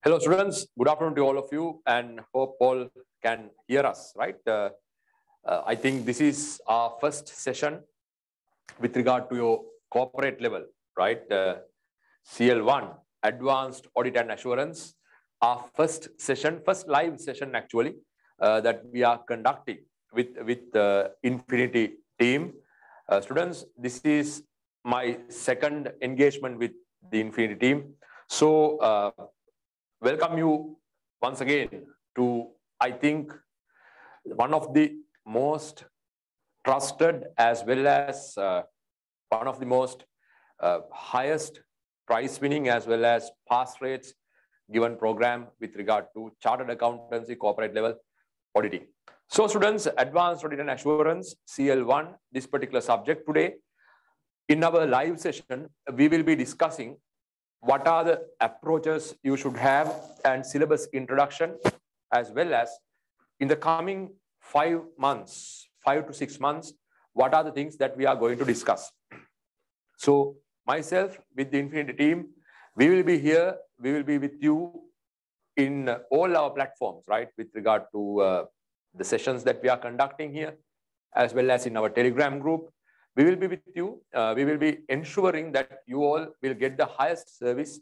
Hello, students. Good afternoon to all of you, and hope all can hear us, right? I think this is our first session with regard to your corporate level, right? CL1, Advanced Audit and Assurance, our first session, first live session actually, that we are conducting with the Infinity team. Students, this is my second engagement with the Infinity team. So, welcome you once again to, I think, one of the most trusted as well as one of the most highest prize winning as well as pass rates given program with regard to chartered accountancy corporate level auditing. So students, Advanced Audit and Assurance, CL1, this particular subject today. In our live session, we will be discussing what are the approaches you should have and syllabus introduction, as well as in the coming 5 months, 5 to 6 months, what are the things that we are going to discuss. So myself with the Infinity team, we will be here, we will be with you in all our platforms, right, with regard to the sessions that we are conducting here, as well as in our Telegram group. We will be with you. We will be ensuring that you all will get the highest service,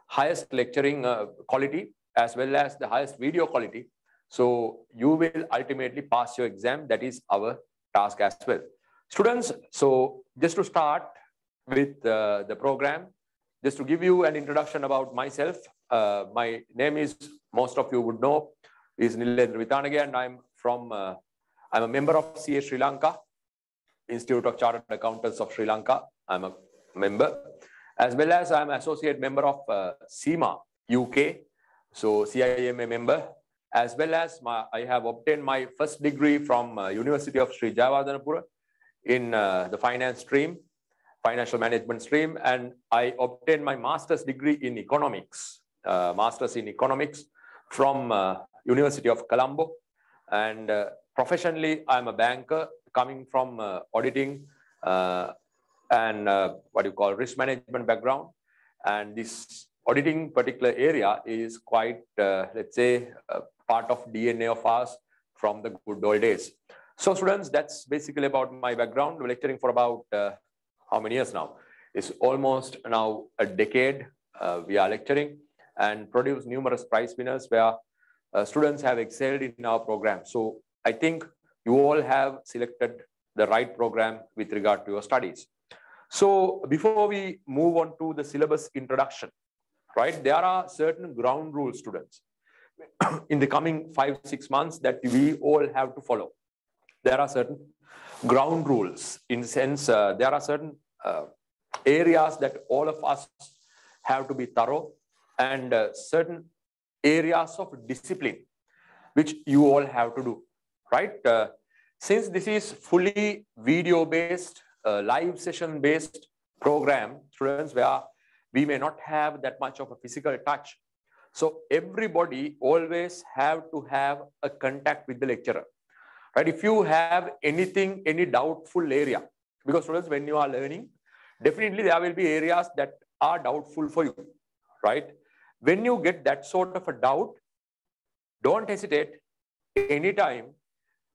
highest lecturing quality, as well as the highest video quality. So you will ultimately pass your exam. That is our task as well. Students, so just to start with the program, just to give you an introduction about myself, my name is, most of you would know, is Nilendra Vithanage, and I'm a member of CA Sri Lanka, Institute of Chartered Accountants of Sri Lanka. I'm a member, as well as I'm associate member of CIMA UK, so CIMA member, as well as I have obtained my first degree from University of Sri Jayawardhanapura in the finance stream, financial management stream, and I obtained my master's degree in economics, from University of Colombo, and professionally I'm a banker coming from auditing and risk management background. And this auditing particular area is quite, let's say, part of DNA of ours from the good old days. So students, that's basically about my background. Lecturing for about how many years now? It's almost now a decade. We are lecturing and produce numerous prize winners where students have excelled in our program. So I think you all have selected the right program with regard to your studies. So before we move on to the syllabus introduction, right, there are certain ground rules, students, in the coming 5-6 months that we all have to follow. There are certain ground rules in the sense there are certain areas that all of us have to be thorough, and certain areas of discipline which you all have to do, right? Since this is fully video-based, live session-based program, students, where we may not have that much of a physical touch. So everybody always have to have a contact with the lecturer, right? If you have anything, any doubtful area, because students, when you are learning, definitely there will be areas that are doubtful for you, right? When you get that sort of a doubt, don't hesitate anytime.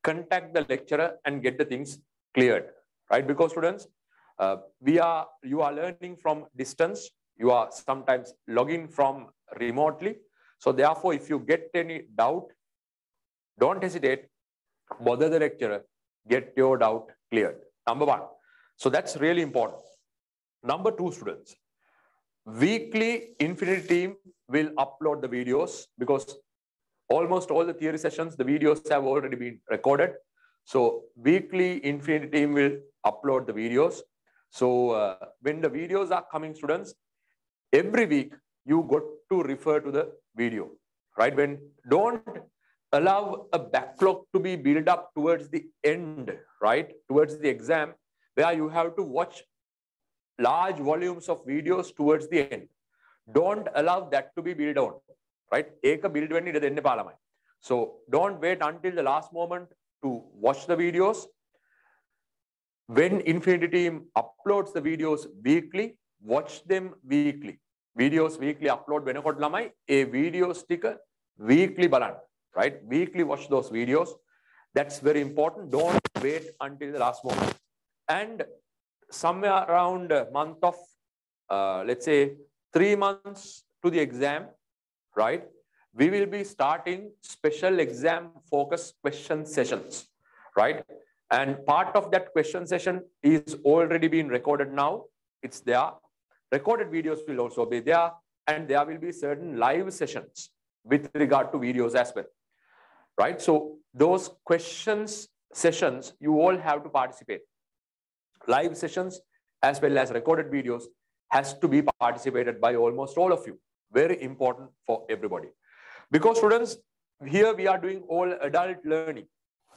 Contact the lecturer and get the things cleared, right? Because students, you are learning from distance. You are sometimes logging from remotely. So therefore, if you get any doubt, don't hesitate, bother the lecturer, get your doubt cleared. Number one. So that's really important. Number two, students, weekly Infinity team will upload the videos, because almost all the theory sessions, the videos have already been recorded. So weekly Infinity team will upload the videos. So when the videos are coming, students, every week you got to refer to the video, right? Don't allow a backlog to be built up towards the end, right? Towards the exam, where you have to watch large volumes of videos towards the end. Don't allow that to be built on, right? So don't wait until the last moment to watch the videos. When Infinity team uploads the videos weekly, watch them weekly. videos weekly upload වෙනකොට ළමයි ඒ videos ටික weekly බලන්න, right? Weekly watch those videos. That's very important. Don't wait until the last moment. And somewhere around a month of let's say 3 months to the exam, right? We will be starting special exam focus question sessions, right? And part of that question session is already been recorded now. It's there. Recorded videos will also be there, and there will be certain live sessions with regard to videos as well, right? So those questions sessions, you all have to participate. Live sessions as well as recorded videos has to be participated by almost all of you. Very important for everybody. Because students, here we are doing all adult learning.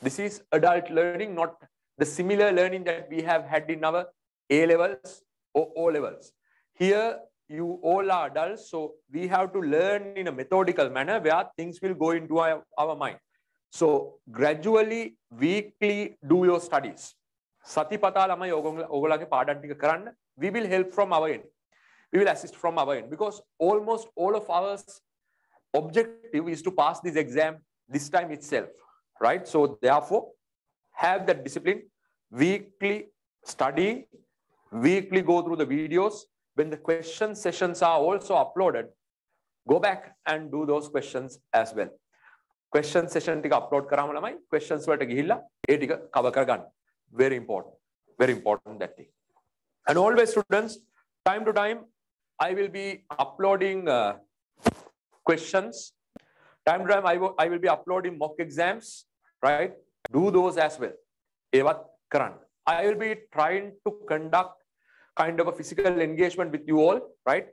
This is adult learning, not the similar learning that we have had in our A levels or O levels. Here you all are adults, so we have to learn in a methodical manner where things will go into our mind. So gradually, weekly do your studies. Satipata lamai ogolage පාඩම් ටික කරන්න. We will help from our end. We will assist from our end, because almost all of our objective is to pass this exam this time itself, right? So therefore, have that discipline. Weekly study, weekly go through the videos. When the question sessions are also uploaded, go back and do those questions as well. Question session tika upload කරාම ළමයි questions වලට ගිහිල්ලා ඒ ටික cover කරගන්න. Very important that thing. And always students, time to time I will be uploading questions. Time to time I will be uploading mock exams, right? Do those as well. ඒවත් කරන්න. I will be trying to conduct kind of a physical engagement with you all, right?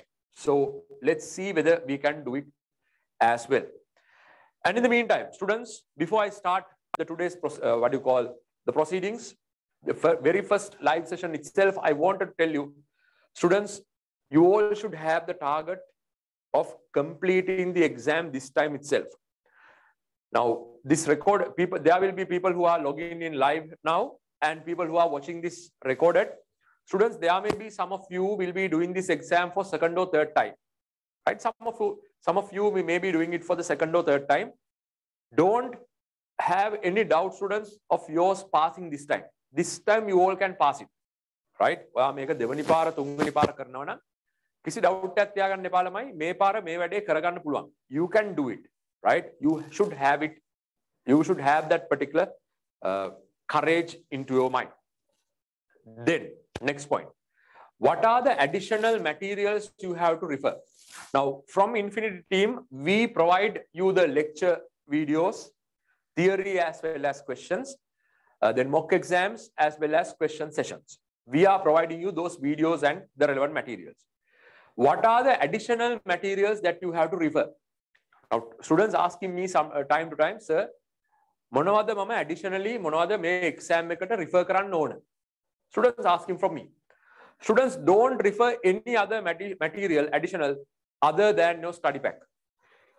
So let's see whether we can do it as well. And in the meantime, students, before I start today's the proceedings, the very first live session itself, I wanted to tell you, students, you all should have the target of completing the exam this time itself. Now, this record, people, there will be people who are logging in live now and people who are watching this recorded. Students, there may be some of you will be doing this exam for second or third time, right? Some of you may be doing it for the second or third time. Don't have any doubt, students, of yours passing this time. This time you all can pass it, right? ඔයා මේක දෙවනි පාර තුන්වෙනි පාර කරනවා නම් කිසි doubt එකක් තියාගන්න එපා ළමයි. මේ පාර මේ වැඩේ කරගන්න පුළුවන්. You can do it, right? You should have it. You should have that particular courage into your mind. Then next point, what are the additional materials you have to refer? Now, from Infinity team, we provide you the lecture videos, theory as well as questions, then mock exams as well as question sessions. We are providing you those videos and the relevant materials. What are the additional materials that you have to refer? Now, students asking me some time to time, sir, මොනවද මම additionally මොනවද මේ exam එකට refer කරන්න ඕන? Students asking from me. Students, don't refer any other material additional other than your study pack.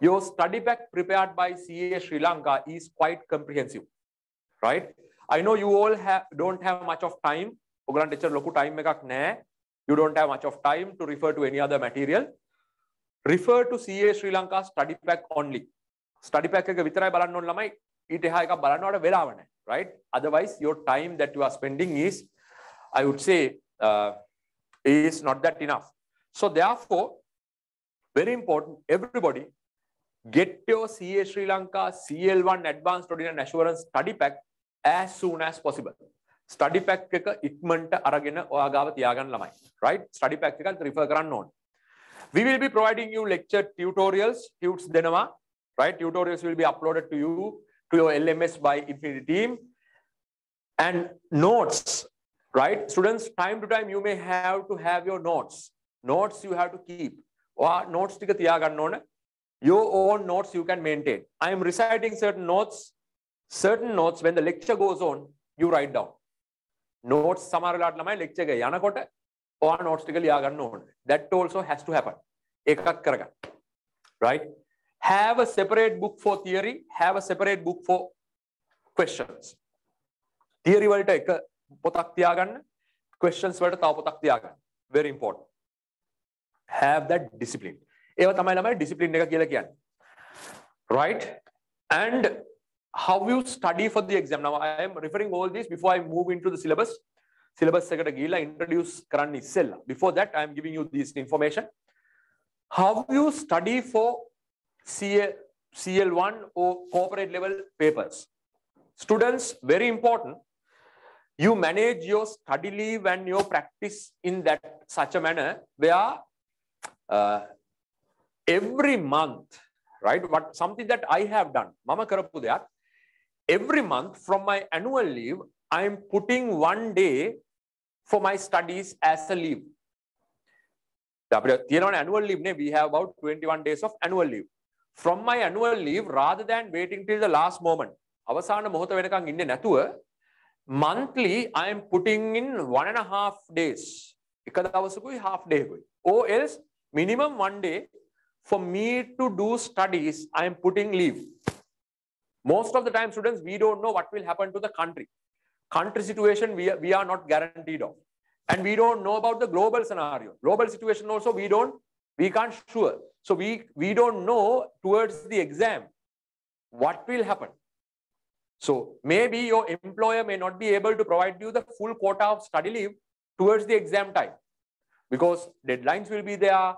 Your study pack prepared by CA Sri Lanka is quite comprehensive, right? I know you all don't have much of time. ඔයගලන්ට එච්චර ලොකු time එකක් නැහැ. You don't have much of time to refer to any other material. Refer to CA Sri Lanka study pack only. Study pack එක විතරයි බලන්න ඕන ළමයි. ඊට එහා එකක් බලන්නවට වෙලාව නැහැ, right? Otherwise, your time that you are spending is, I would say, is not that enough. So therefore, very important, everybody get your CA Sri Lanka CL1 Advanced Audit and Assurance study pack as soon as possible. Study pack එක ඉක්මනට අරගෙන ඔයා ගාව තියාගන්න ළමයි, right? Study pack එක refer කරන්න ඕන. We will be providing you lecture tutorials, tutes දෙනවා, right? Tutorials will be uploaded to you to your LMS by Infinity team, and notes, right? Students, time to time you may have to have your notes. Notes you have to keep. ඔයා notes ටික තියාගන්න ඕන. Your own notes you can maintain. I am reciting certain notes. Certain notes, when the lecture goes on, you write down. Notes සමහර වෙලාවට ළමයි lecture එක යනකොට ඔයා notes ටික ලියා ගන්න ඕන. That also has to happen. එකක් කරගන්න. Right? Have a separate book for theory, have a separate book for questions. Theory වලට එක පොතක් තියාගන්න, questions වලට තව පොතක් තියාගන්න. Very important. have that discipline. ඒව තමයි ළමයි discipline එක කියලා කියන්නේ. Right? And how you study for the exam. Now I am referring all this before I move into the syllabus. Syllabus එකට ගිහිල්ලා introduce කරන්න ඉස්සෙල්ලා. Before that I am giving you this information. How you study for CL1 or corporate level papers. Students, very important. You manage your study leave and your practice in that such a manner where every month, right? Something that I have done. Mama karapu deyak. Every month from my annual leave, I am putting 1 day for my studies as a leave. Annual leave, we have about 21 days of annual leave. From my annual leave, rather than waiting till the last moment, monthly, I am putting in 1.5 days. Half day. Or else, minimum 1 day for me to do studies, I am putting leave. Most of the time, students, we don't know what will happen to the country. Country situation, we are not guaranteed of. And we don't know about the global scenario. Global situation also, we can't sure. So we don't know towards the exam what will happen. So maybe your employer may not be able to provide you the full quota of study leave towards the exam time, because deadlines will be there,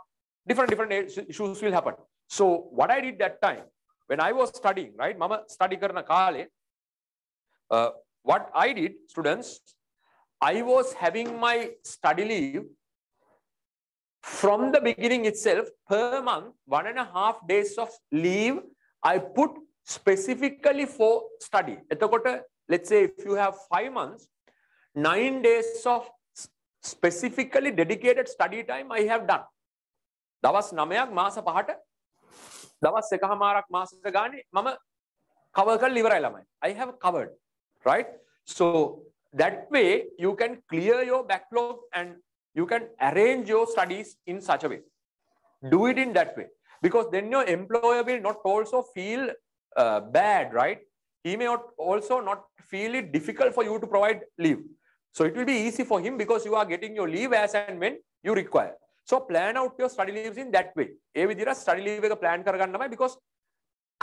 different issues will happen. So what I did that time, when I was studying, right, mama study karna kale, what I did, students, I was having my study leave from the beginning itself. Per month, 1.5 days of leave I put specifically for study. Let's say if you have 5 months, 9 days of specifically dedicated study time I have done. දවස් 9ක් මාස 5ට දවස් 1කමාරක් මාසෙට ගානේ මම cover කරලා ඉවරයි ළමයි. I have covered, right? So that way you can clear your backlog and you can arrange your studies in such a way. Do it in that way, because then your employer will not also feel bad, right? He may also not feel it difficult for you to provide leave. So it will be easy for him because you are getting your leave as and when you require. So plan out your study leaves in that way. ඒ විදිහට study leave එක plan කරගන්නමයි, because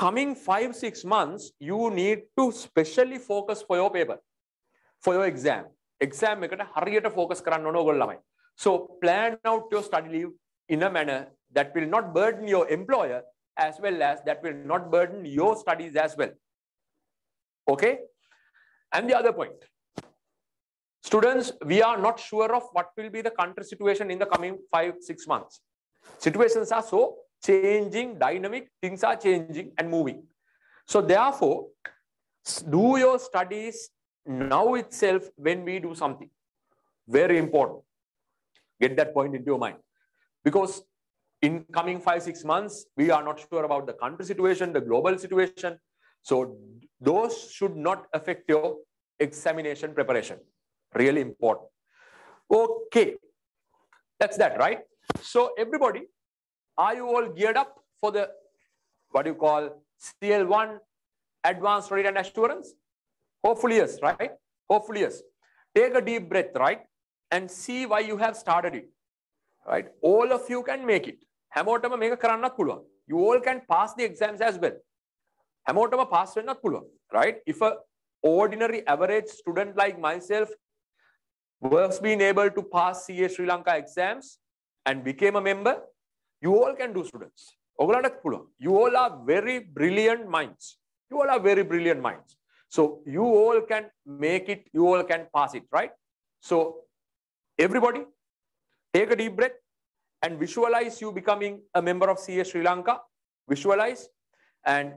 coming 5-6 months you need to specially focus for your paper, for your exam. Exam එකට හරියට focus කරන්න ඕන ඔයගොල්ලෝ ළමයි. So plan out your study leave in a manner that will not burden your employer, as well as that will not burden your studies as well. Okay? And the other point, students, we are not sure of what will be the country situation in the coming 5-6 months. Situations are so changing, dynamic, things are changing and moving. So therefore, do your studies now itself when we do something. Very important. Get that point into your mind. Because in coming 5-6 months, we are not sure about the country situation, the global situation. So those should not affect your examination preparation. Really important. Okay. That's that, right? So everybody, are you all geared up for the, what you call, CL1 Advanced Audit and Assurance? Hopefully yes, right? Hopefully yes. Take a deep breath, right? And see why you have started it. Right? All of you can make it. හැමෝටම මේක කරන්නත් පුළුවන්. You all can pass the exams as well. හැමෝටම pass වෙන්නත් පුළුවන්. Right? If a ordinary average student like myself was being able to pass CA Sri Lanka exams and became a member, you all can do, students. ඔයගොල්ලන්ට පුළුවන්. You all are very brilliant minds. You all are very brilliant minds. So you all can make it, you all can pass it, right? So everybody, take a deep breath and visualize you becoming a member of CA Sri Lanka. Visualize and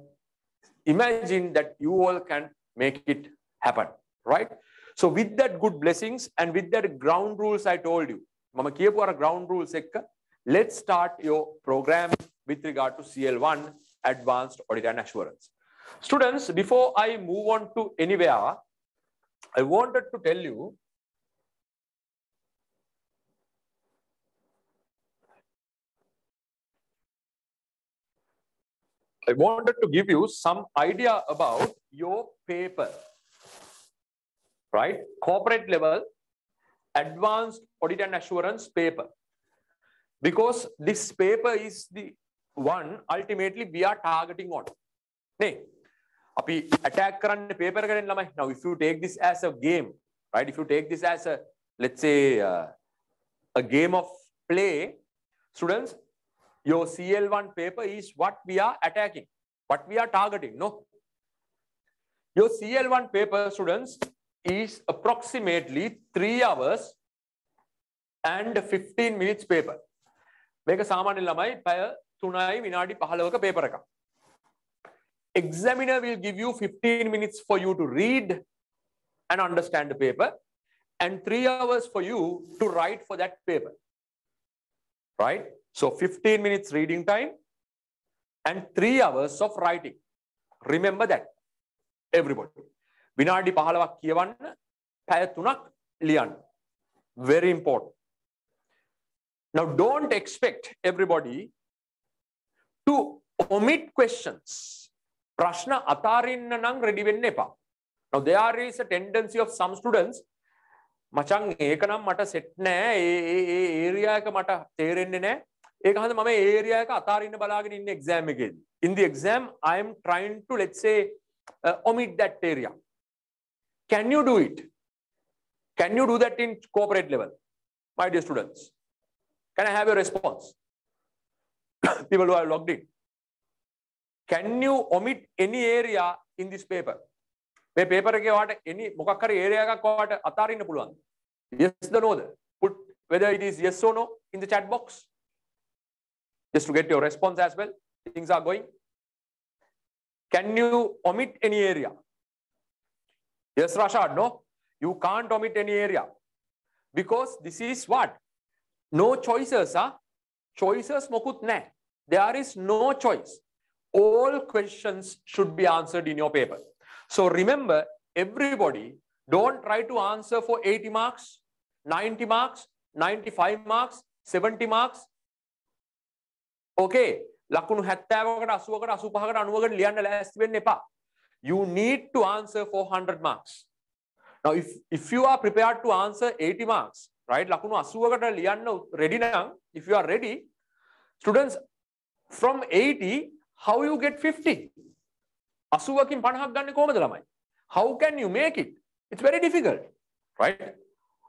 imagine that you all can make it happen, right? So with that good blessings and with that ground rules I told you, mama kiyapu ara ground rules ekka, let's start your program with regard to CL1 Advanced Audit and Assurance. Students, before I move on to anywhere, I wanted to tell you I wanted to give you some idea about your paper, right? Corporate level Advanced Audit and Assurance paper. Because this paper is the one ultimately we are targeting on. Nee, api attack karanne paper karen lamai. Now, if you take this as a game, right? If you take this as a, let's say, a game of play, students, your CL1 paper is what we are attacking, what we are targeting. No, your CL1 paper, students, is approximately 3 hours and 15 minutes paper. Make a saman lamai paya tunai vinadi pahalawaka paper ka. Examiner will give you 15 minutes for you to read and understand the paper, and 3 hours for you to write for that paper. Right? So 15 minutes reading time and 3 hours of writing. Remember that, everybody. Vinadi pahalawak kiyawanna, paya tunak liyan. Very important. Now, don't expect everybody to omit questions. Prashna atarinna nang ready wenna epa. Now, there is a tendency of some students, මචං ඒක නම් මට set නෑ ඒ area එක මට තේරෙන්නේ නෑ ඒක හන්ද මම ඒ ඒරියා එක අතාරින්න බලාගෙන ඉන්න එක්සෑම් එකේදී in the exam I am trying to, let's say, omit that area. Can you do it? Can you do that in corporate level, my dear students? Can I have a response? People who are logged in, can you omit any area in this paper? මේ paper එකේ වාට any මොකක් හරි area එකක් වාට අතාරින්න පුළුවන්. Yes or no? Put whether it is yes or no in the chat box. Just to get your response as well. Things are going. Can you omit any area? Yes, Rashad, no? You can't omit any area. Because this is what? No choices, huh? Choices mokut nae. There is no choice. All questions should be answered in your paper. So remember, everybody, don't try to answer for 80 marks, 90 marks, 95 marks, 70 marks. Okay. ලකුණු 70කට 80කට 85කට 90කට ලියන්න ලෑස්ති වෙන්න එපා. You need to answer for 100 marks. Now, if you are prepared to answer 80 marks, right? ලකුණු 80කට ලියන්න ready now. If you are ready, students, from 80, how you get 50? 80කින් 50ක් ගන්න කොහමද ළමයි? How can you make it? It's very difficult, right?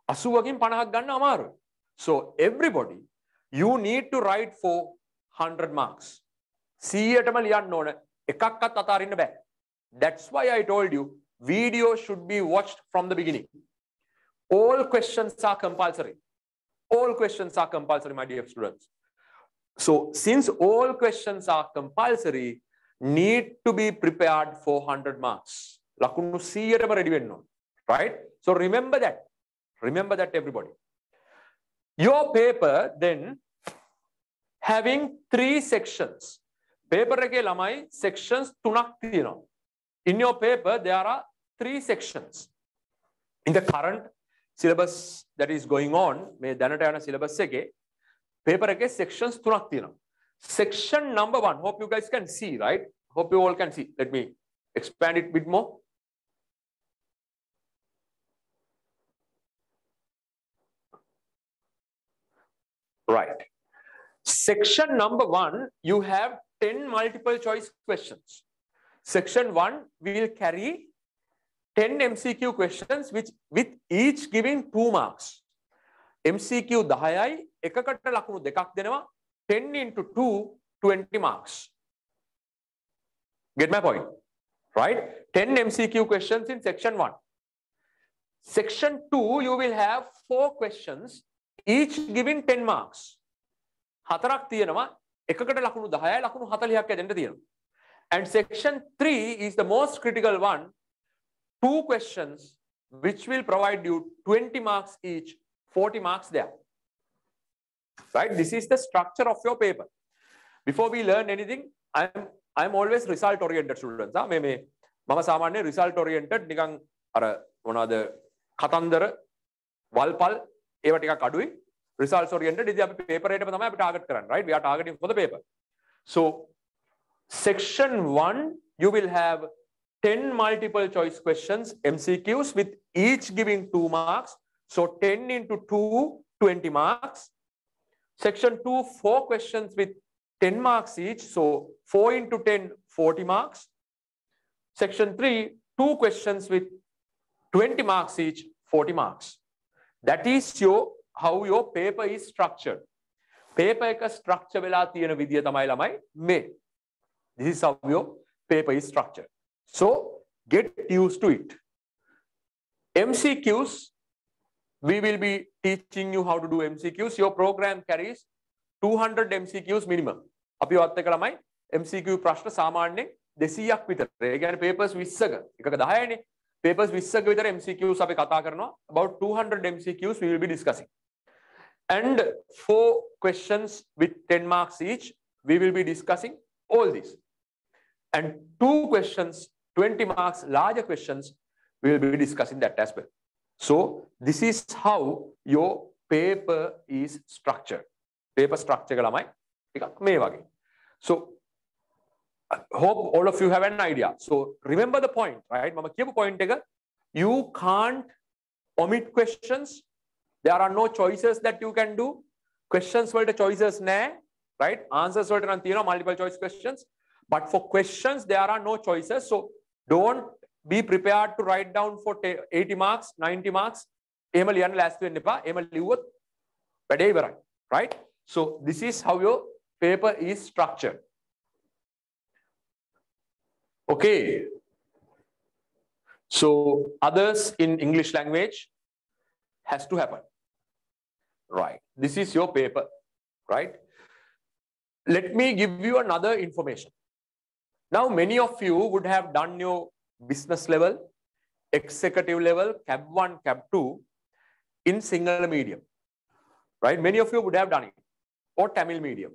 80කින් 50ක් ගන්න අමාරුයි. So everybody, you need to write for 100 marks. 100ටම ලියන්න ඕන. එකක්වත් අතාරින්න බෑ. That's why I told you video should be watched from the beginning. All questions are compulsory. All questions are compulsory, my dear students. So since all questions are compulsory, need to be prepared for 100 marks. ලකුණු 100ටම ready වෙන්න ඕන. Right? So remember that. Remember that, everybody. Your paper then having 3 sections. Paper එකේ ළමයි sections 3ක් තියෙනවා. In your paper there are 3 sections. In the current syllabus that is going on, මේ දැනට යන syllabus එකේ paper එකේ sections 3ක් තියෙනවා. Section number 1, hope you guys can see, right? Hope you all can see. Let me expand it a bit more. Right. Section number 1, you have 10 multiple choice questions. Section 1 will carry 10 MCQ questions with each giving 2 marks. MCQ 10යි එකකට ලකුණු 2ක් දෙනවා. 10 into 2, 20 marks. Get my point? Right? 10 MCQ questions in section 1. Section 2, you will have 4 questions, each giving 10 marks. 4ක් තියෙනවා. එකකට ලකුණු 10යි ලකුණු 40ක් යදෙන්න තියෙනවා. And section 3 is the most critical one. 2 questions which will provide you 20 marks each, 40 marks there. Right? This is the structure of your paper. Before we learn anything, I'm always result oriented students. මම සාමාන්‍ය result oriented නිකන් අර මොනවාද කතන්දර වල්පල් ඒවා ටිකක් අඩුයි. Results oriented ඉතින් අපි paper එකටම තමයි අපි target කරන්නේ, right? We are targeting for the paper. So section 1, you will have 10 multiple choice questions, MCQs, with each giving 2 marks. So 10 into 2, 20 marks. Section 2, 4 questions with 10 marks each. So 4 into 10, 40 marks. Section 3, 2 questions with 20 marks each, 40 marks. That is how your paper is structured. Paper එක structure වෙලා තියෙන විදිය තමයි ළමයි මේ. This is how your paper is structured. So get used to it. MCQs, we will be teaching you how to do MCQs. Your program carries 200 MCQs minimum. අපි ඔයත් එක්ක ළමයි MCQ ප්‍රශ්න සාමාන්‍යයෙන් 200ක් විතර. ඒ කියන්නේ papers 20ක. එකක 10යිනේ. Papers 20ක විතර MCQs අපි කතා කරනවා. About 200 MCQs we will be discussing. And 4 questions with 10 marks each, we will be discussing all this. And 2 questions, 20 marks, larger questions, we will be discussing that as well. So this is how your paper is structured. Paper structure lamai එකක් මේ වගේ. So I hope all of you have an idea. So remember the point, right? මම කියපු point එක, you can't omit questions. There are no choices that you can do. Questions වලට choices නැහැ, right? Answers වලට නම් තියෙනවා multiple choice questions. But for questions, there are no choices. So don't be prepared to write down for 80 marks, 90 marks. එහෙම ලියන්න ලෑස්ති වෙන්න එපා. එහෙම ලිව්වොත් වැඩේ ඉවරයි, right? So this is how your paper is structured. Okay. So others in English language has to happen. Right. This is your paper, right? Let me give you another information. Now, many of you would have done your business level, executive level, CAB 1, CAB 2 in single medium, right? Many of you would have done it, or Tamil medium.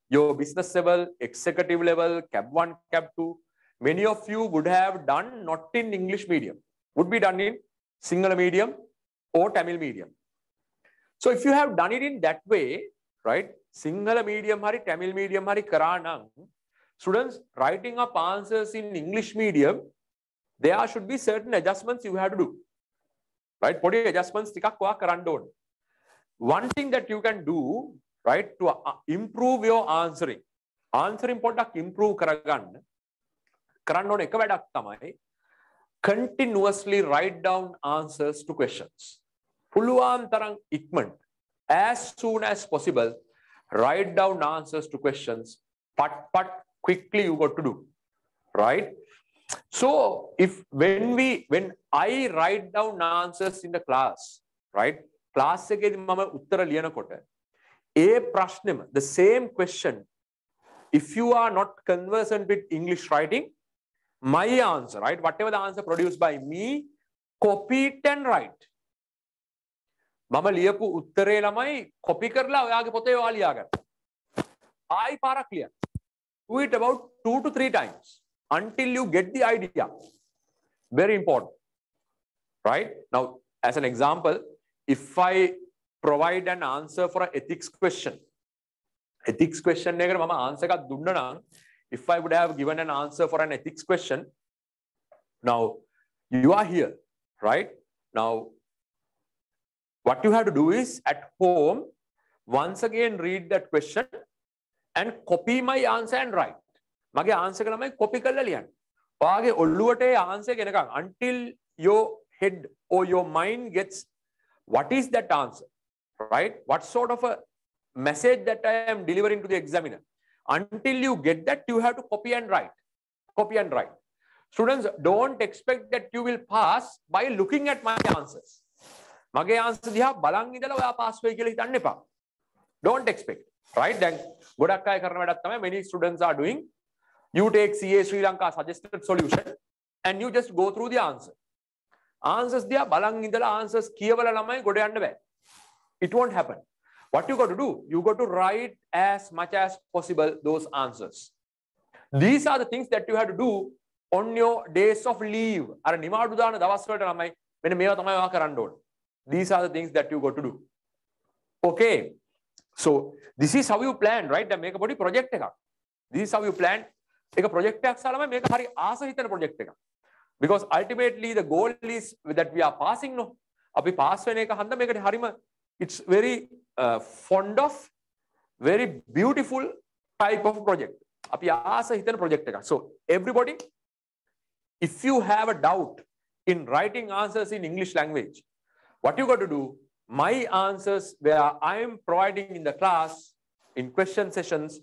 Your business level, executive level, CAB 1, CAB 2, many of you would have done not in English medium, would be done in single medium or Tamil medium. So if you have done it in that way, right? Single medium hari, Tamil medium hari karanam, students writing up answers in English medium, there should be certain adjustments you have to do, right? Podi adjustments tikak wa karanna on. One thing that you can do, right, to improve your answering පොඩ්ඩක් improve කරගන්න ඕන එක වැඩක් තමයි continuously write down answers to questions. පුළුවන් තරම් ඉක්මනට, as soon as possible, write down answers to questions. But quickly you got to do, right? So when I write down answers in the class, right? Class එකේදී මම උත්තර ලියනකොට ඒ ප්‍රශ්නෙම, the same question, if you are not conversant with English writing, my answer, right? Whatever the answer produced by me, copy it and write. මම ලියපු උත්තරේ ළමයි copy කරලා ඔයාගේ පොතේ ඔයා ලියාගන්න. ආයි පාරක් ලියන්න. Do it about 2 to 3 times until you get the idea. Very important, right? Now, as an example, if I provide an answer for an ethics question එකට මම answer එකක් දුන්නා නම්, if I would have given an answer for an ethics question, now you are here, right? Now what you have to do is at home once again read that question and copy my answer and write. මගේ answer එක ළමයි copy කරලා ලියන්න. ඔයාගේ ඔළුවට ඒ answer එක එනකන් until your head or your mind gets what is that answer, right? What sort of a message that I am delivering to the examiner. Until you get that, you have to copy and write. Copy and write. Students, don't expect that you will pass by looking at my answers. මගේ answer දිහා බලන් ඉඳලා ඔයා pass වෙයි කියලා හිතන්න එපා. Don't expect, right? දැන් ගොඩක් අය කරන වැඩක් තමයි many students are doing. You take CA Sri Lanka suggested solution and you just go through the answer. Answers දිහා බලන් ඉඳලා answers කියවලා ළමයි ගොඩ යන්න බෑ. It won't happen. What you got to do? You got to write as much as possible those answers. These are the things that you have to do on your days of leave. අර නිමාඩු දාන දවස් වලට ළමයි මෙන්න මේවා තමයි ඔයා කරන්න ඕනේ. These are the things that you got to do. Okay. So this is how you plan, right? දැන් මේක පොඩි project එකක්. This is how you plan. ඒක project එකක් සලම මේක හරි ආස හිතන project එකක්. Because ultimately the goal is that we are passing, no. අපි pass වෙන එක හන්ද මේකට හරිම it's very fond of very beautiful type of project. අපි ආස හිතන project එකක්. So everybody, if you have a doubt in writing answers in English language, what you got to do, my answers where I am providing in the class in question sessions,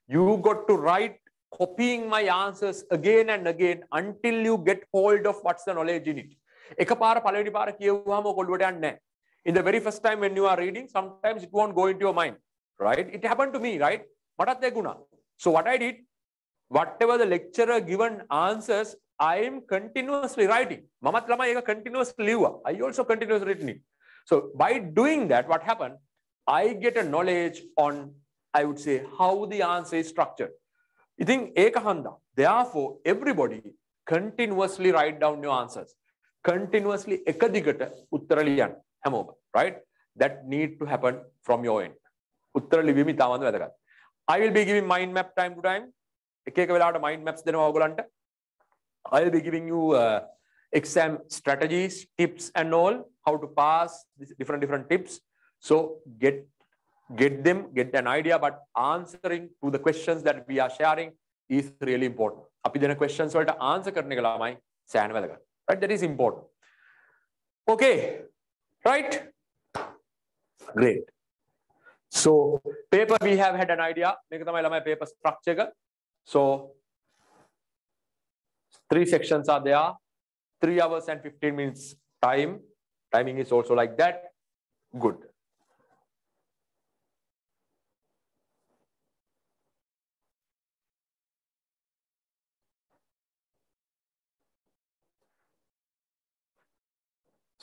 you got to write copying my answers again and again until you get hold of what's the knowledge in it. එකපාර පළවෙනි පාර කියවුවාම ඔක ඔළුවට යන්නේ නැහැ. In the very first time when you are reading, sometimes it won't go into your mind, right? It happened to me, right? මටත් ඒක වුණා. So what I did, whatever the lecturer given answers, I am continuously writing. මමත් ළමයි ඒක continuously ලිව්වා. I also continuously written it. So by doing that, what happened? I get a knowledge on, I would say, how the answer is structured. ඉතින් ඒක හන්දා. Therefore, everybody continuously write down your answers. Continuously එක දිගට උත්තර ලියන්න හැමෝම, right? That need to happen from your end. උත්තර ලිවීම ඉතාමත් වැදගත්. I will be giving mind map time to time. එක එක වෙලාවට mind maps දෙනවා ඔයගොල්ලන්ට. I will be giving you exam strategies, tips and all, how to pass different tips. So get them, get an idea, but answering to the questions that we are sharing is really important. අපි දෙන questions වලට answer කරන එක ළමයි සෑහෙන වැදගත්. Right? That is important. Okay. Right? Great. So paper we have had an idea. මේක තමයි ළමයි paper structure එක. So 3 sections are there. 3 hours and 15 minutes time. Timing is also like that. Good.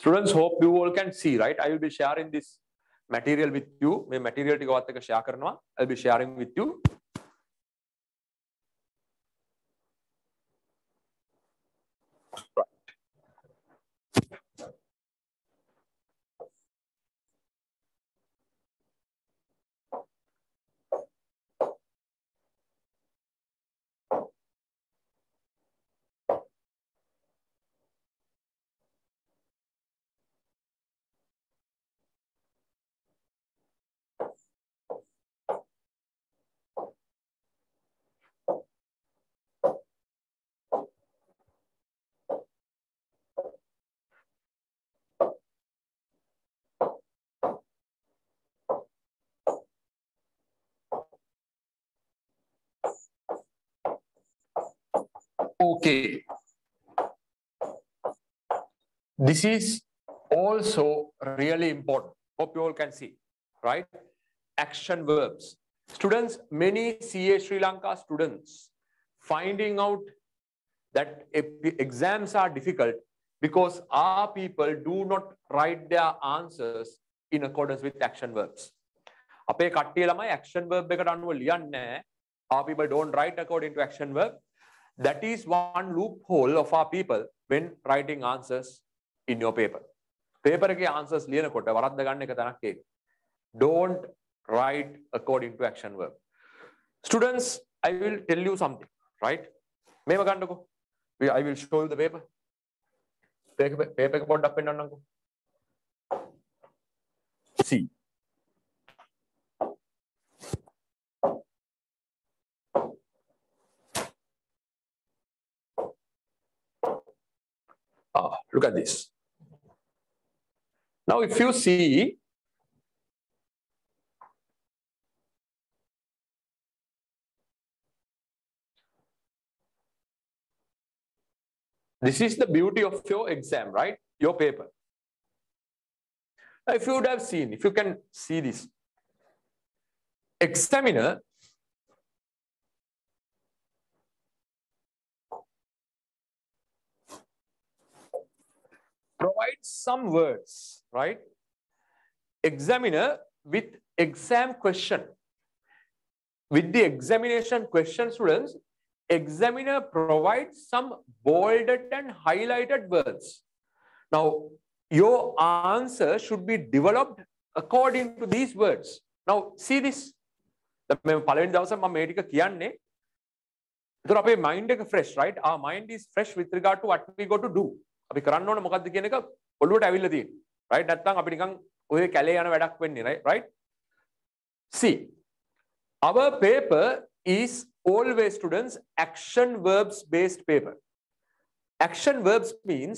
Students, hope you all can see, right? I will be sharing this material with you. මේ material ටික ඔයත් එක්ක share කරනවා. I will be sharing with you. Right. Okay. This is also really important. Hope you all can see, right? Action verbs. Students, many CA Sri Lanka students finding out that exams are difficult because our people do not write their answers in accordance with action verbs. අපේ කට්ටිය ළමයි action verb එකට අනුව ලියන්නේ නැහැ. Our people don't write according to action verb. That is one loophole of our people when writing answers in your paper. Paper එකේ answers ලියනකොට වරද්ද ගන්න එක තැනක් ඒක. Don't write according to action verb. Students, I will tell you something, right? මේව ගන්නකො. I will show you the paper. Paper එක පොඩ්ඩක් පෙන්නන්නම්කො. See. Look at this. Now, if you see, this is the beauty of your exam, right? Your paper. Now, if you would have seen, if you can see this, examiner provides some words, right? Examiner with exam question. With the examination question, students, examiner provides some bolded and highlighted words. Now, your answer should be developed according to these words. Now, see this. පළවෙනි දවසේ මම මේ ටික කියන්නේ. ඒතර අපේ mind එක fresh, right? Our mind is fresh with regard to what we got to do. අපි කරන්න ඕන මොකද්ද කියන එක ඔළුවට ඇවිල්ලා තියෙනවා. right? නැත්නම් අපි නිකන් ඔය කැලේ යන වැඩක් වෙන්නේ right? See, our paper is always, students, action verbs based paper. Action verbs means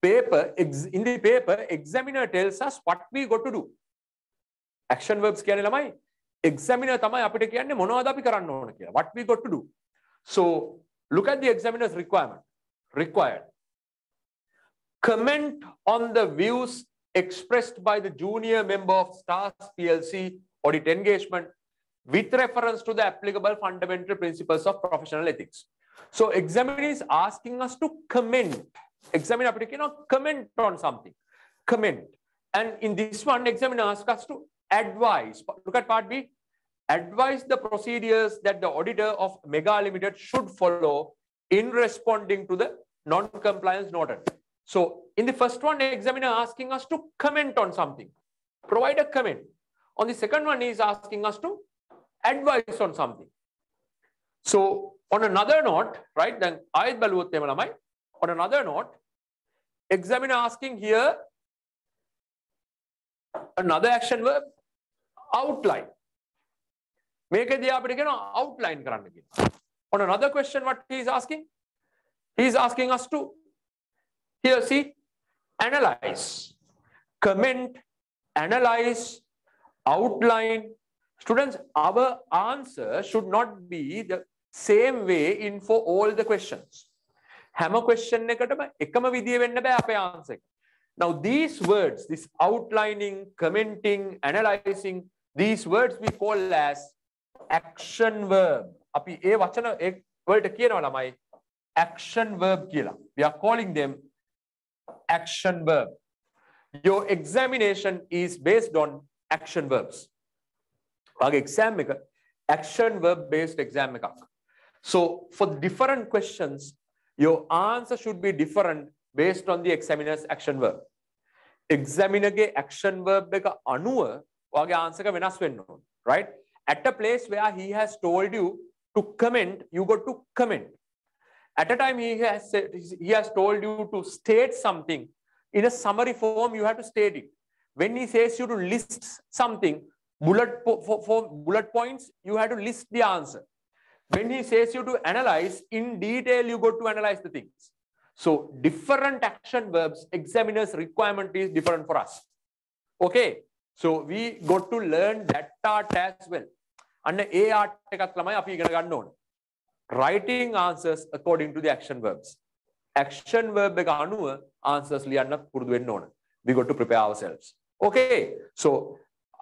in the paper, examiner tells us what we got to do. Action verbs කියන්නේ ළමයි examiner තමයි අපිට කියන්නේ මොනවද අපි කරන්න ඕන කියලා. What we got to do. So look at the examiner's requirement. Required. Comment on the views expressed by the junior member of STARS PLC audit engagement with reference to the applicable fundamental principles of professional ethics. So examiner is asking us to comment. Examiner comment on something. Comment. And in this one, examiner asks us to advise. Look at part B. Advise the procedures that the auditor of Mega Limited should follow in responding to the non-compliance noted. So in the first one, the examiner asking us to comment on something. Provide a comment. On the second one, he is asking us to advise on something. So on another note, right, then on another note, examiner asking here another action verb, outline. Make it the outline. On another question, what he is asking? He is asking us to here see, analyze, comment, analyze, outline. Students, our answer should not be the same way in for all the questions. Hammer question answer. Now these words, this outlining, commenting, analyzing, these words we call as action verb. Action verb. We are calling them action verb. Your examination is based on action verbs. Exam action verb based exam. So for different questions, your answer should be different based on the examiner's action verb. Examiner ge action verb එක අනුව ඔයාගේ answer එක වෙනස් වෙන්න ඕන, right? At a place where he has told you to comment, you got to comment. At a time he has told you to state something in a summary form, you have to state it. When he says you to list something, bullet points, you have to list the answer. When he says you to analyze in detail, you got to analyze the things. So different action verbs, examiner's requirement is different for us. Okay, so we got to learn that art as well. And A art writing answers according to the action verbs. Action verb answers we got to prepare ourselves. Okay, so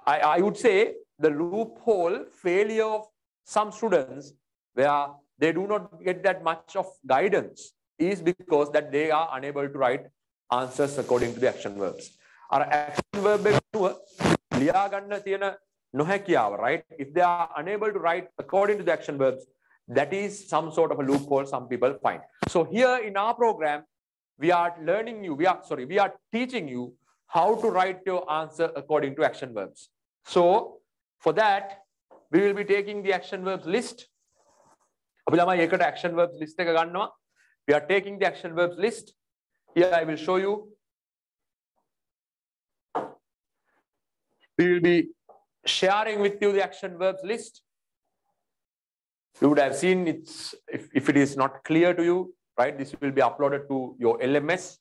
I would say the loophole failure of some students where they do not get that much of guidance is because that they are unable to write answers according to the action verbs. Our action verb right? If they are unable to write according to the action verbs, that is some sort of a loophole some people find. So here in our program, we are teaching you how to write your answer according to action verbs. So for that, we will be taking the action verbs list. Action verbs list. We are taking the action verbs list. Here I will show you. We will be sharing with you the action verbs list. You would have seen it's if it is not clear to you, right? This will be uploaded to your LMS.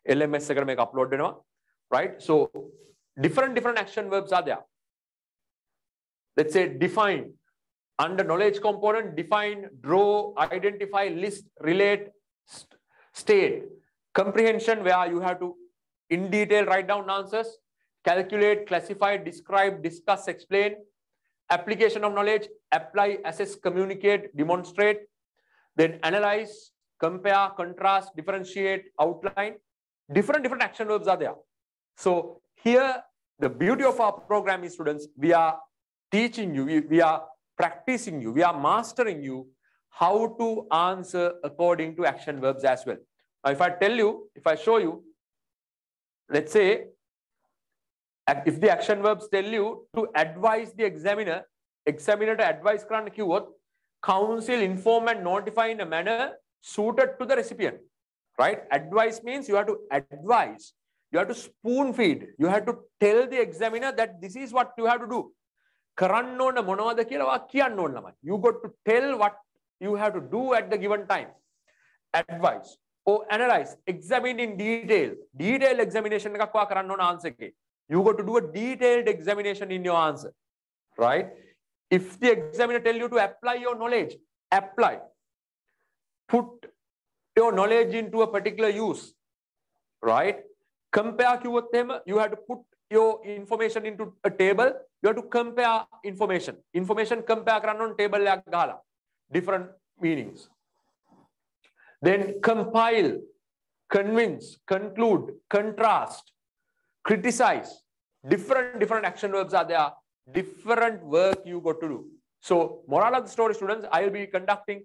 LMS is make uploaded, right? So different action verbs are there. Let's say define. Under knowledge component, define, draw, identify, list, relate, state. Comprehension, where you have to in detail write down answers. Calculate, classify, describe, discuss, explain. Application of knowledge, apply, assess, communicate, demonstrate. Then analyze, compare, contrast, differentiate, outline. Different action verbs are there. So here, the beauty of our program is, students, we are teaching you, we are practicing you, we are mastering you how to answer according to action verbs as well. Now, if I show you, let's say, if the action verbs tell you to advise the examiner to advise counsel, inform and notify in a manner suited to the recipient, right? Advice means you have to advise. You have to spoon feed. You have to tell the examiner that this is what you have to do. කරන්න ඕන මොනවද කියලා වා කියන්න ඕන ළමයි. You got to tell what you have to do at the given time. Advise or analyze, examine in detail. Detailed examination එකක් වා කරන්න ඕන answer එකේ. You got to do a detailed examination in your answer. Right? If the examiner tell you to apply your knowledge, apply. Put your knowledge into a particular use. Right? Compare කිව්වොත් එහෙම you have to put your information into a table. You have to compare information. Information compare කරන්න ඕන table එකක් ගහලා. Different meanings. Then compile, convince, conclude, contrast, criticize. Different action verbs are there. Different work you got to do. So moral of the story, students, I will be conducting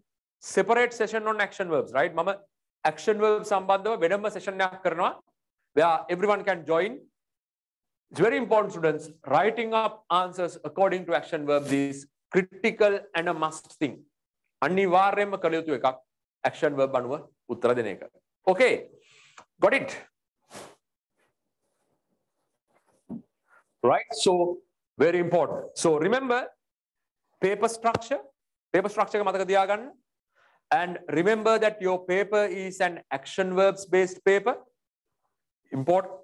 separate session on action verbs, right? Mama action verbs සම්බන්ධව වෙනම session එකක් කරනවා where everyone can join. It's very important, students. Writing up answers according to action verbs is critical and a must thing. අනිවාර්යයෙන්ම කළ යුතු එකක් action verb අනුව උත්තර දෙන එක. Okay, got it? Right? So very important. So remember paper structure. Paper structure එක මතක තියාගන්න. And remember that your paper is an action verbs based paper. Important.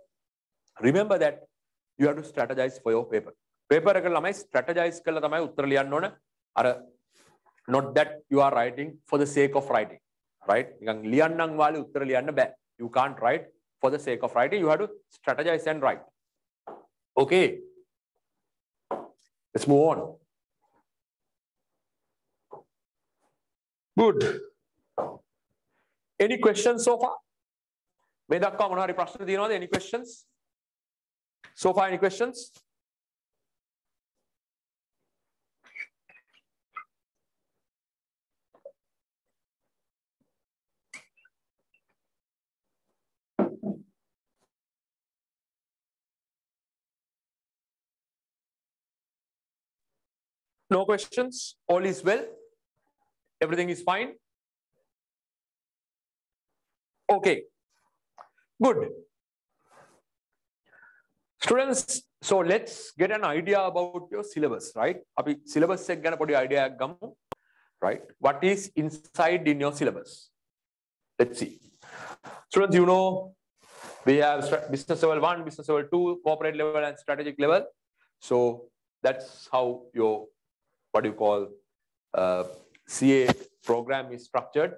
Remember that you have to strategize for your paper. Paper එක ළමයි strategize කරලා තමයි උත්තර ලියන්න ඕන. අර not that you are writing for the sake of writing. Right? නිකන් ලියන්නම් වාලේ උත්තර ලියන්න බෑ. You can't write for the sake of writing. You have to strategize and write. Okay. Let's move on. Good. Any questions so far? මේ දක්වා මොනවා හරි ප්‍රශ්න තියෙනවද? Any questions? So far, any questions? No questions? All is well? Everything is fine? Okay. Good. Students, so let's get an idea about your syllabus, right? Api syllabus එක ගැන පොඩි idea එකක් ගමු. Right? What is inside in your syllabus? Let's see. Students, you know, we have business level 1, business level 2, corporate level and strategic level. So that's how your, what do you call, CA program is structured.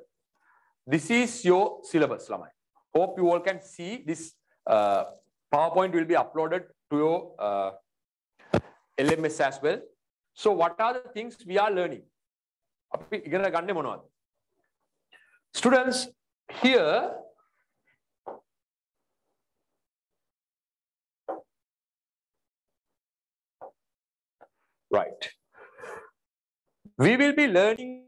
This is your syllabus, lamai. Hope you all can see this. PowerPoint will be uploaded to your LMS as well. So what are the things we are learning? Students, here right, we will be learning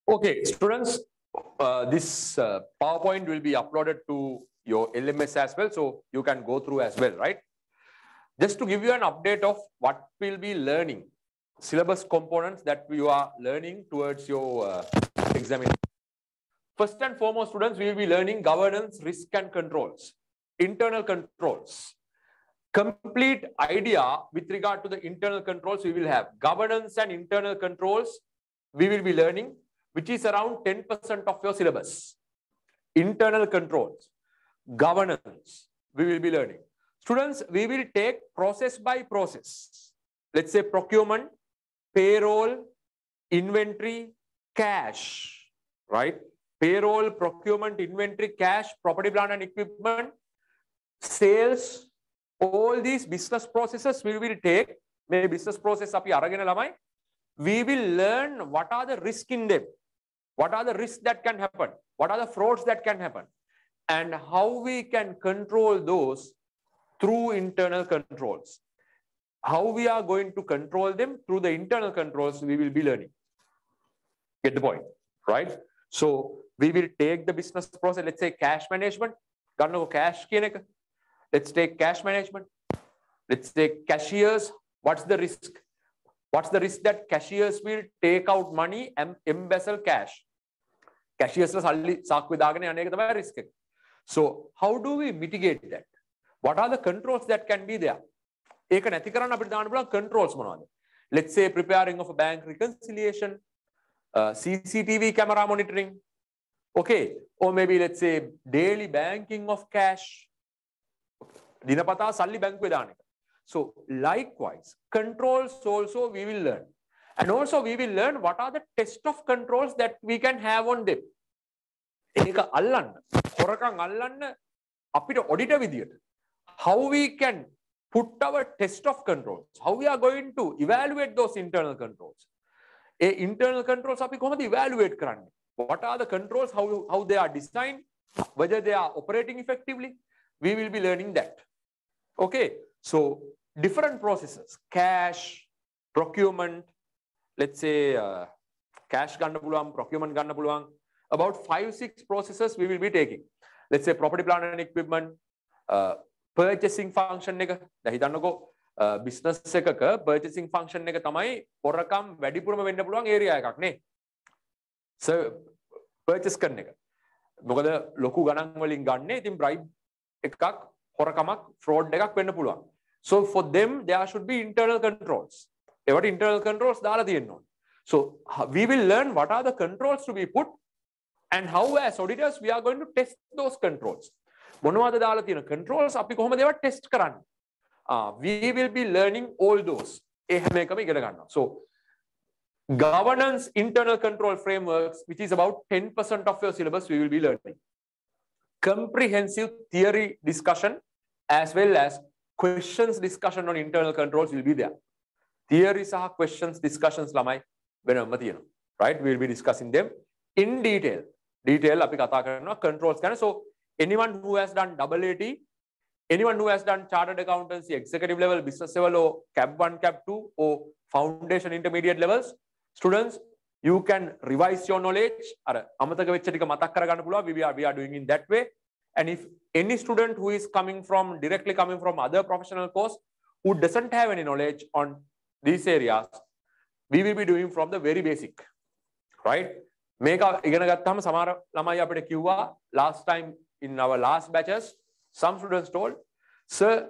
Okay, students, this PowerPoint will be uploaded to your LMS as well, so you can go through as well, right? Just to give you an update of what we'll be learning, syllabus components that you are learning towards your examination. First and foremost, students, we will be learning governance, risk and controls, internal controls. Complete idea with regard to the internal controls we will have. Governance and internal controls we will be learning, which is around 10% of your syllabus. Internal controls, governance, we will be learning. Students, we will take process by process. Let's say procurement, payroll, inventory, cash, right? Payroll, procurement, inventory, cash, property, plant and equipment, sales, all these business processes we will take. May business process api aragena lamai. We will learn what are the risks in them. What are the risks that can happen? What are the frauds that can happen? And how we can control those through internal controls. How we are going to control them through the internal controls we will be learning. Get the point, right? So we will take the business process, let's say cash management. Cash. Let's take cash management. Let's take cashiers. What's the risk? What's the risk that cashiers will take out money and embezzle cash? Cashiers risk. So how do we mitigate that? What are the controls that can be there? Controls. Let's say preparing of a bank reconciliation, CCTV camera monitoring, okay, or maybe let's say daily banking of cash. Dinapata salli bank vedana. So likewise, controls also we will learn. And also we will learn what are the test of controls that we can have on them. How we can put our test of controls, how we are going to evaluate those internal controls. Internal controls api kohomada evaluate karanne? What are the controls, how they are designed, whether they are operating effectively, we will be learning that. Okay, so different processes, cash, procurement, let's say cash ganna puluwan, procurement ganna puluwan, about 5-6 processes we will be taking. Let's say property, plant and equipment, purchasing function එක දැන් හිතන්නකෝ business එකක purchasing function එක තමයි පොරකම් වැඩිපුරම වෙන්න පුළුවන් area එකක් නේ. So purchase කරන එක. මොකද ලොකු ගණන් වලින් ගන්න. ඉතින් bribe එකක් හොරකමක් fraud එකක් වෙන්න පුළුවන්. So for them there should be internal controls. ඒවට internal controls දාලා තියෙන්න ඕනේ. So we will learn what are the controls to be put and how as auditors we are going to test those controls. මොනවද දාලා තියෙන controls අපි කොහොමද ඒවා test කරන්නේ? We will be learning all those. ඒ හැම එකම ඉගෙන ගන්නවා. So governance internal control frameworks, which is about 10% of your syllabus, we will be learning. Comprehensive theory discussion as well as questions discussion on internal controls will be there. Theory saha questions discussions lamai වෙනම තියෙනවා. Right? We will be discussing them in detail. Detail අපි කතා කරනවා controls ගැන. So anyone who has done AAT, anyone who has done chartered accountancy executive level, business level, or CAP 1, CAP 2, or foundation intermediate levels, students, you can revise your knowledge. We are doing in that way. And if any student who is directly coming from other professional course who doesn't have any knowledge on these areas, we will be doing from the very basic, right? Last time in our last batches, some students told, sir,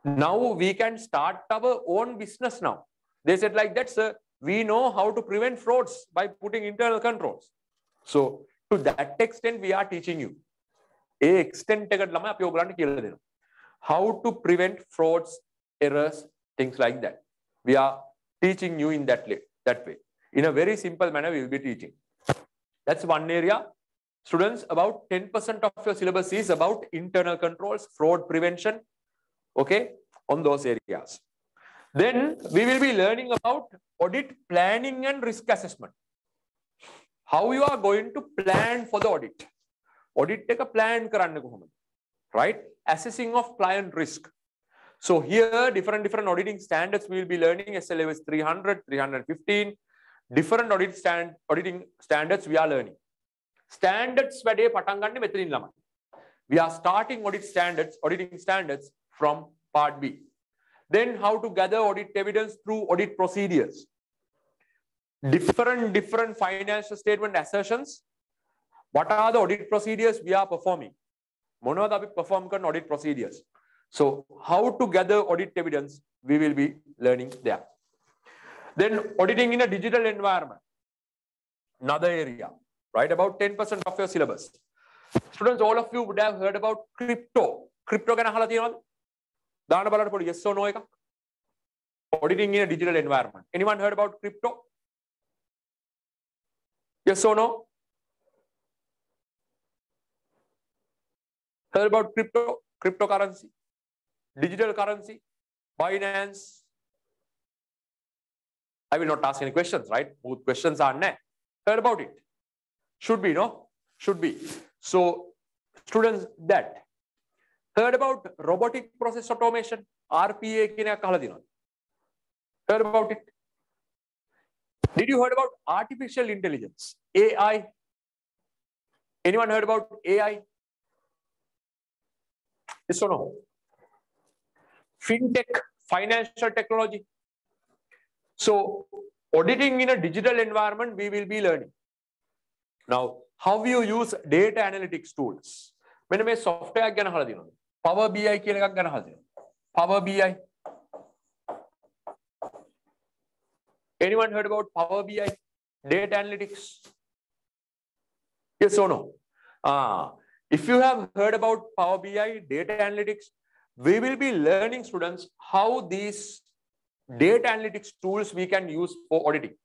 now we can start our own business now. They said like that, sir, we know how to prevent frauds by putting internal controls. So to that extent, we are teaching you. How to prevent frauds, errors, things like that. We are teaching you in that way. In a very simple manner, we will be teaching. That's one area. Students, about 10% of your syllabus is about internal controls, fraud prevention, okay, on those areas. Then we will be learning about audit planning and risk assessment. How you are going to plan for the audit. Audit take a plan karanne kohomada, right? Assessing of client risk. So here, different auditing standards we will be learning. SLA is 300, 315. Different auditing standards we are learning. Standards වැඩේ පටන් ගන්න මෙතනින් ළමයි. We are starting auditing standards from part B. Then how to gather audit evidence through audit procedures. Different financial statement assertions. What are the audit procedures we are performing? Monada we perform audit procedures. So how to gather audit evidence, we will be learning there. Then auditing in a digital environment. Another area, right? About 10% of your syllabus. Students, all of you would have heard about crypto. Crypto can ahala tiyanawada? Dana balana podi yes or no ekak. Auditing in a digital environment. Anyone heard about crypto? Yes or no? Heard about crypto? Cryptocurrency? Digital currency? Binance? I will not ask any questions, right? Both questions are ne. Heard about it? Should be, no? Should be. So, students, that. Heard about robotic process automation? RPA kina kahala dinawada? Heard about it? Did you heard about artificial intelligence? AI? Anyone heard about AI? Yes or no? Fintech, financial technology. So, auditing in a digital environment, we will be learning. Now, how you use data analytics tools? When I software gana hala dinawada? Power BI kiyala ekak gana hala dinawada? Power BI. Anyone heard about Power BI? Data analytics? Yes or no? If you have heard about Power BI, data analytics, we will be learning, students, how these data analytics tools we can use for auditing.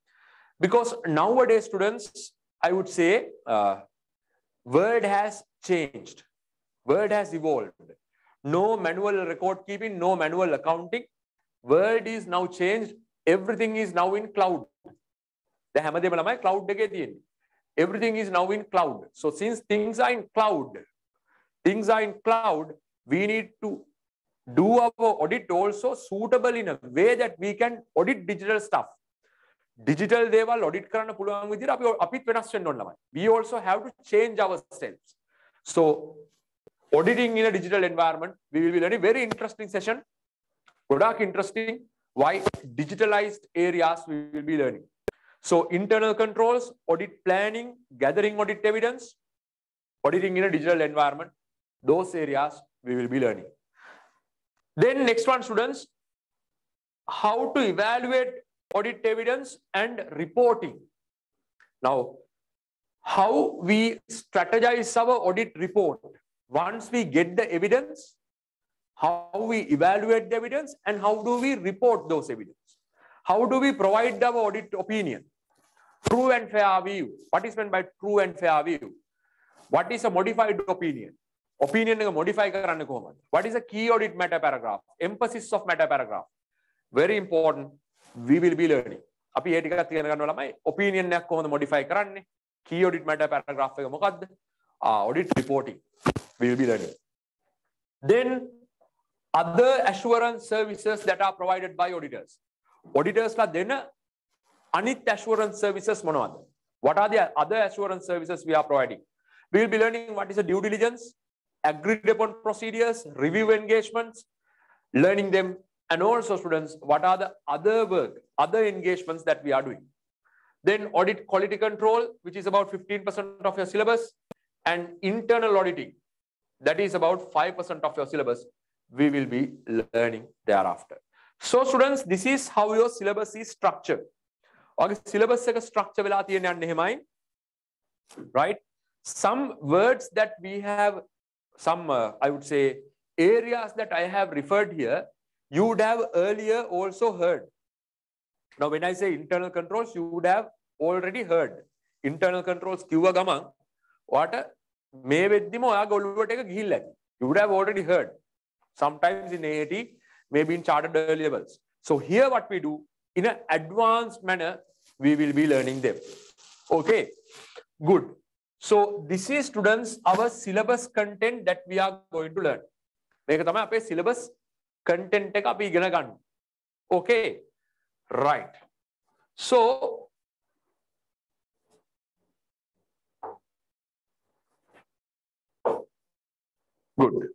Because nowadays, students, I would say, world has changed. World has evolved. No manual record keeping, no manual accounting. World is now changed. Everything is now in cloud. The cloud. Everything is now in cloud. So since things are in cloud, we need to do our audit also suitable in a way that we can audit digital stuff. Digital deval audit karana puluwan widira apit wenas wenna ඕන lamai. We also have to change ourselves. So auditing in a digital environment, we will be learning very interesting session. Godak interesting. Why digitalized areas we will be learning. So internal controls, audit planning, gathering audit evidence, auditing in a digital environment, those areas we will be learning. Then next one, students, how to evaluate audit evidence and reporting. Now, how we strategize our audit report. Once we get the evidence, how we evaluate the evidence and how do we report those evidence? How do we provide our audit opinion? True and fair view. What is meant by true and fair view? What is a modified opinion? Opinion is modify karanne kohomada. What is a key audit meta paragraph? Emphasis of meta paragraph. Very important. We will be learning. Api e tika thiyana gannawa lamai opinion එකක් කොහොමද modify කරන්නේ? Key audit meta paragraph එක මොකක්ද? Audit reporting. We will be learning. Then other assurance services that are provided by auditors. Auditors la dena anith assurance services monawada? What are the other assurance services we are providing? We will be learning what is a due diligence, agreed upon procedures, review engagements, learning them, and also, students, what are the other engagements that we are doing. Then audit quality control, which is about 15% of your syllabus, and internal auditing, that is about 5% of your syllabus. We will be learning thereafter. So, students, this is how your syllabus is structured. Okay, syllabus එක structure වෙලා තියෙන යන්නේ එහෙමයි. Right? Some words that we have, some I would say areas that I have referred here, you would have earlier also heard. Now, when I say internal controls, you would have already heard. Internal controls කිව්ව ගමන් ඔයාට මේ වෙද්දිම ඔයාගේ ඔළුවට එක ගිහිල්ලා ඇති. You would have already heard. Sometimes in AAT, maybe in chartered early levels. So here what we do, in an advanced manner, we will be learning them. Okay, good. So this is, students, our syllabus content that we are going to learn. මේක තමයි අපේ syllabus content එක අපි ඉගෙන ගන්න. Okay, right. So Good.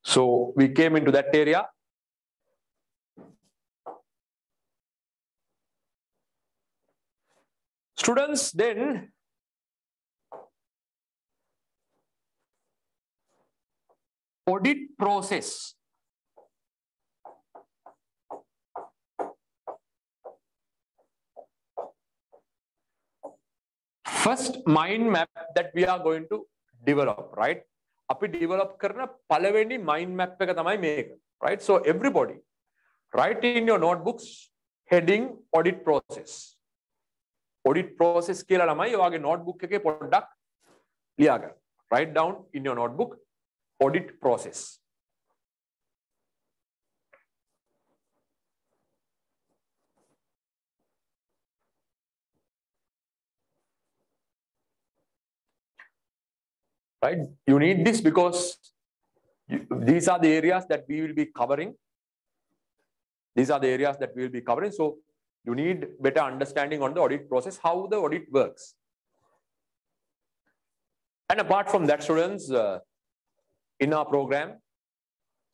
So we came into that area. Students, then audit process. First mind map that we are going to develop, right? අපි develop කරන පළවෙනි mind map එක තමයි මේක, right? So everybody write in your notebooks heading audit process. Audit process කියලා ළමයි ඔයාගේ notebook එකේ පොඩ්ඩක් ලියා ගන්න. Write down in your notebook audit process. Right? You need this because these are the areas that we will be covering. These are the areas that we will be covering. So you need better understanding on the audit process, how the audit works. And apart from that, students, in our program,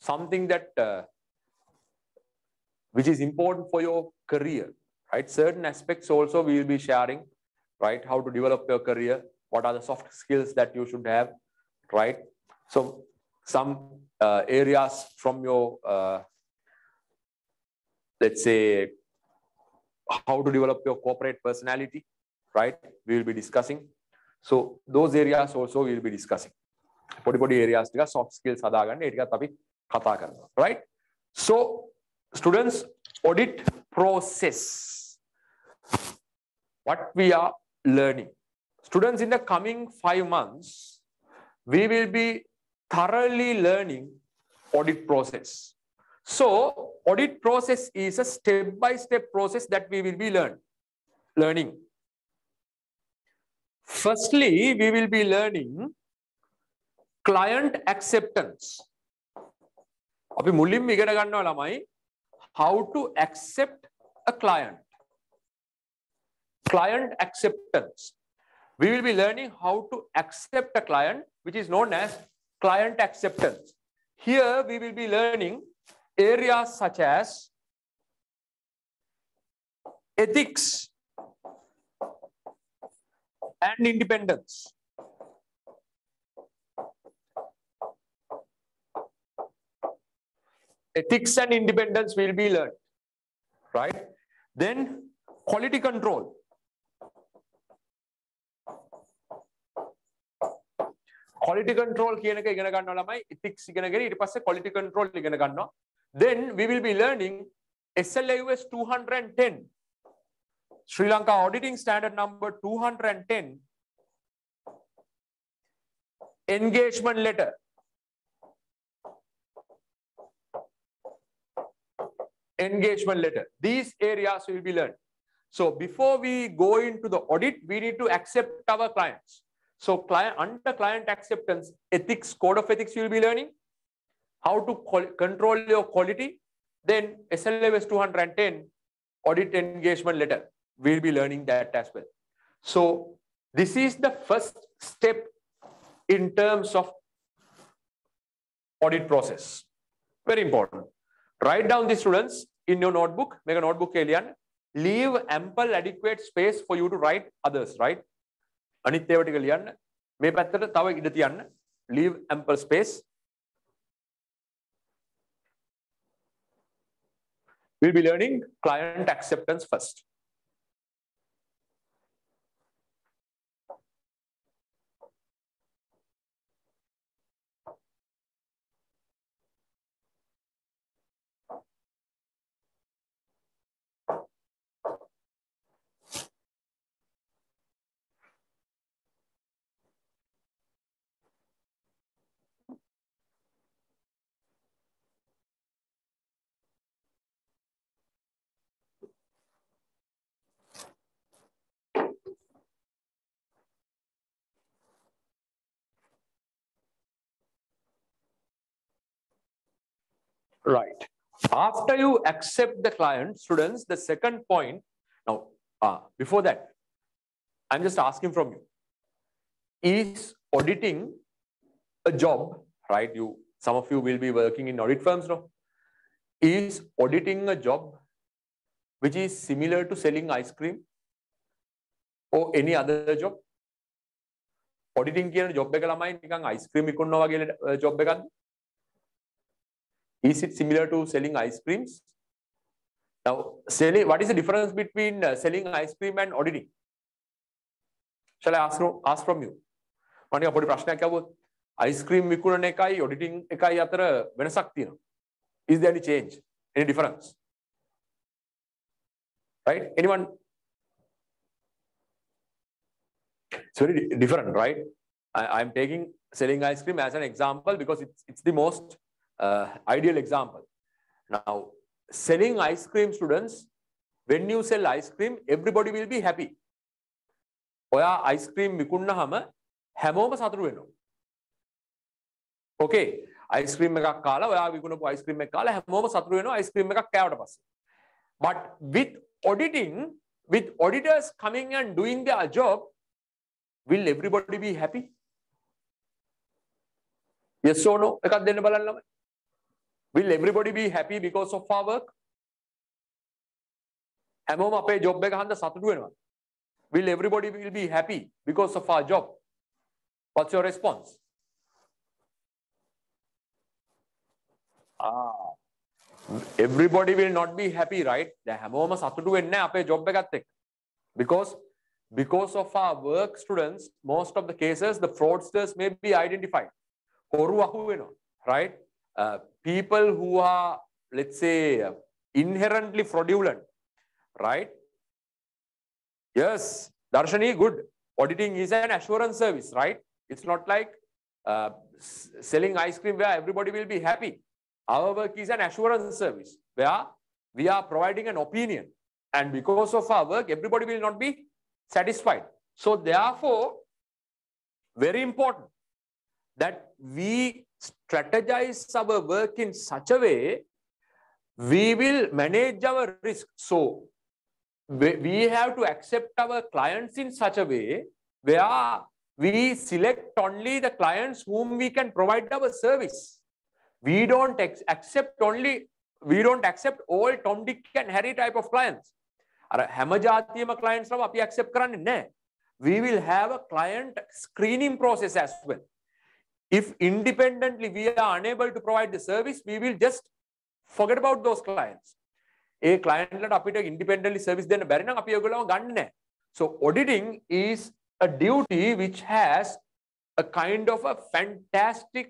something that which is important for your career, right? Certain aspects also we will be sharing, right? How to develop your career. What are the soft skills that you should have, right? So some areas from your, let's say, how to develop your corporate personality, right? We will be discussing. So those areas also we will be discussing. Podi areas, soft skills, right? So students, audit process. What we are learning. Students, in the coming 5 months, we will be thoroughly learning audit process. So, audit process is a step-by-step process that we will be learning. Firstly, we will be learning client acceptance. How to accept a client. Client acceptance. We will be learning how to accept a client, which is known as client acceptance. Here we will be learning areas such as ethics and independence. Ethics and independence will be learned, right? Then quality control. Quality control කියන එක ඉගෙන ගන්නවා ළමයි, ethics ඉගෙන ගෙන ඊට පස්සේ quality control ඉගෙන ගන්නවා. Then we will be learning SLAUS 210, Sri Lanka auditing standard number 210, engagement letter. Engagement letter. These areas will be learned. So before we go into the audit, we need to accept our clients. So under client acceptance, ethics, code of ethics you will be learning, how to control your quality. Then SLAS 210, audit engagement letter, we will be learning that as well. So this is the first step in terms of audit process. Very important. Write down the students in your notebook, make a notebook alien, leave ample adequate space for you to write others, right? අනිත් ඒවා ටික ලියන්න මේ පැත්තට තව ඉඩ තියන්න leave ample space. We'll be learning client acceptance first. Right. After you accept the client, students, the second point, now, before that, I'm just asking from you, is auditing a job, right? Some of you will be working in audit firms, no? Is auditing a job which is similar to selling ice cream or any other job? Auditing කියන job එක ළමයි නිකන් ice cream විකුණනවා වගේ job එකක්ද? Is it similar to selling ice creams? Now, what is the difference between selling ice cream and auditing? Shall I ask from you? මම පොඩි ප්‍රශ්නයක් අහුවොත් ice cream විකුණන එකයි auditing එකයි අතර වෙනසක් තියෙනවා. Is there any change? Any difference? Right? Anyone? It's very different, right? I'm taking selling ice cream as an example because it's the most ideal example. Now, selling ice cream, students, when you sell ice cream, everybody will be happy. ඔයා ice cream විකුණනහම හැමෝම සතුටු වෙනවා. Okay, ice cream එකක් කාලා ඔයා විකුණපු ice cream එකක් කාලා හැමෝම සතුටු වෙනවා ice cream එකක් කෑවට පස්සේ. But with auditing, with auditors coming and doing their job, will everybody be happy? Yes or no? එකක් දෙන්න බලන්න ළමයි. Will everybody be happy because of our work? හැමෝම අපේ job එක හන්ද සතුටු වෙනවා. Will everybody will be happy because of our job? What's your response? Everybody will not be happy, right? දැන් හැමෝම සතුටු වෙන්නේ නැහැ අපේ job එකත් එක්ක. Because of our work, students, most of the cases, the fraudsters may be identified. හොරු අහු වෙනවා, right? People who are, let's say, inherently fraudulent, right? Yes, Darshani, good. Auditing is an assurance service, right? It's not like selling ice cream where everybody will be happy. Our work is an assurance service where we are providing an opinion. And because of our work, everybody will not be satisfied. So therefore, very important that we strategize our work in such a way, we will manage our risk. So we have to accept our clients in such a way where we select only the clients whom we can provide our service. We don't accept all Tom, Dick and Harry type of clients. හැම ජාතියම clients ව අපි accept කරන්නේ නැහැ. We will have a client screening process as well. If independently we are unable to provide the service, we will just forget about those clients. A client ලට අපිට independently service දෙන්න බැරි නම් අපි ඒගොල්ලෝ ගන්න නැහැ. So auditing is a duty which has a kind of a fantastic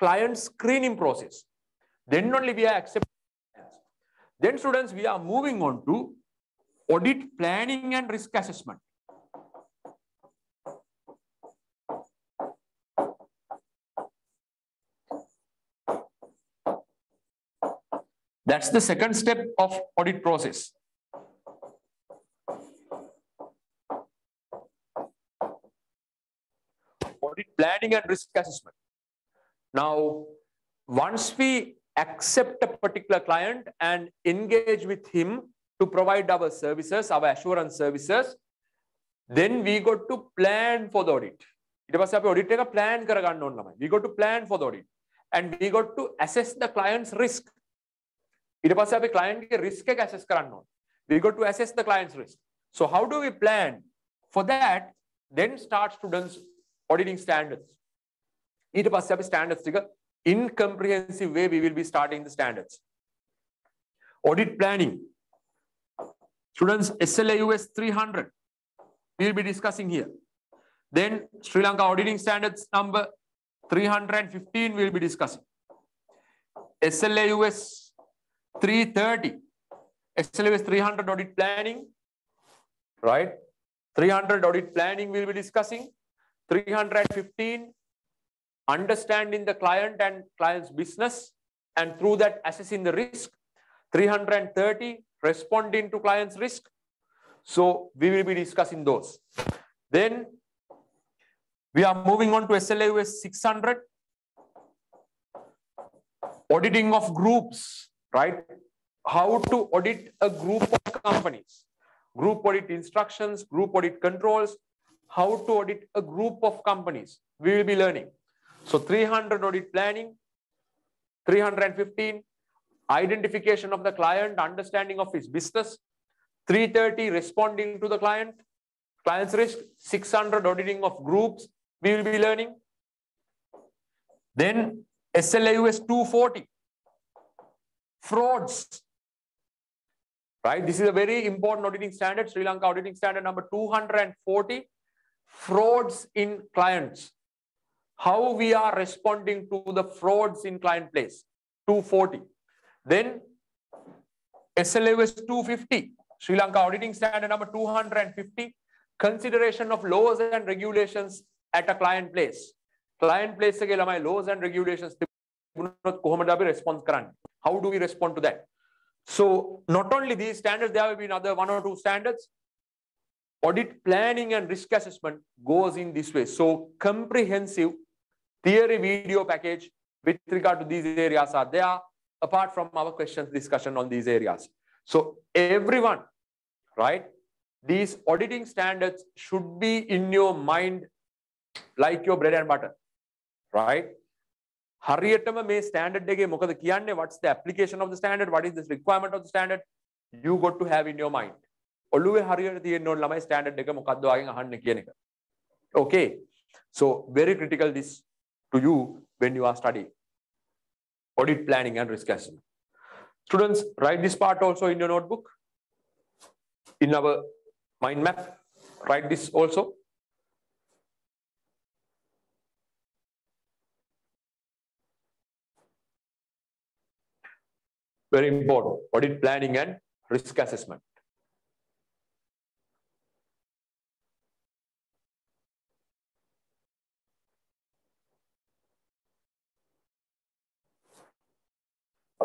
client screening process. Then only we are accepting. Then students, we are moving on to audit planning and risk assessment. That's the second step of audit process. Audit planning and risk assessment. Now, once we accept a particular client and engage with him to provide our services, our assurance services, then we got to plan for the audit. ඊට පස්සේ අපි audit එක plan කරගන්න ඕන ළමයි. We got to plan for the audit and we got to assess the client's risk. ඊට පස්සේ අපි client ගේ risk එක assess කරන්න ඕන. We got to assess the client's risk. So how do we plan? For that, then start students auditing standards. ඊට පස්සේ අපි standards ටික in comprehensive way we will be starting the standards. Audit planning. Students, SLAUS 300 we will be discussing here. Then Sri Lanka auditing standards number 315 we will be discussing. SLAUS 330, SLAUS 300 audit planning, right? 300 audit planning we will be discussing. 315 understanding the client and client's business and through that assessing the risk. 330 responding to client's risk. So we will be discussing those. Then we are moving on to SLAUS 600, auditing of groups, right? How to audit a group of companies, group audit instructions, group audit controls, how to audit a group of companies. We will be learning. So 300 audit planning, 315 identification of the client, understanding of his business, 330 responding to the client's risk, 600 auditing of groups we will be learning. Then SLAUS 240, frauds. Right, this is a very important auditing standard, Sri Lanka auditing standard number 240, frauds in clients. How we are responding to the frauds in client place, 240. Then SLAUS 250, Sri Lanka auditing standard number 250, consideration of laws and regulations at a client place. Client place එකේ ළමයි laws and regulations තිබුණොත් කොහොමද අපි response කරන්නේ? How do we respond to that? So not only these standards, there will be another 1 or 2 standards. Audit planning and risk assessment goes in this way. So comprehensive theory video package with regard to these areas are there, apart from our questions discussion on these areas. So everyone, right, these auditing standards should be in your mind like your bread and butter, right? හරියටම මේ standard එකේ මොකද කියන්නේ, what's the application of the standard, what is the requirement of the standard, you got to have in your mind. ඔළුවේ හරියට තියෙන්න ඕන ළමයි ස්ටෑන්ඩඩ් එක මොකක්ද වගේ අහන්න කියන එක. Okay, so very critical this to you when you are studying audit planning and risk assessment. Students, write this part also in your notebook, in our mind map, write this also. Very important, audit planning and risk assessment.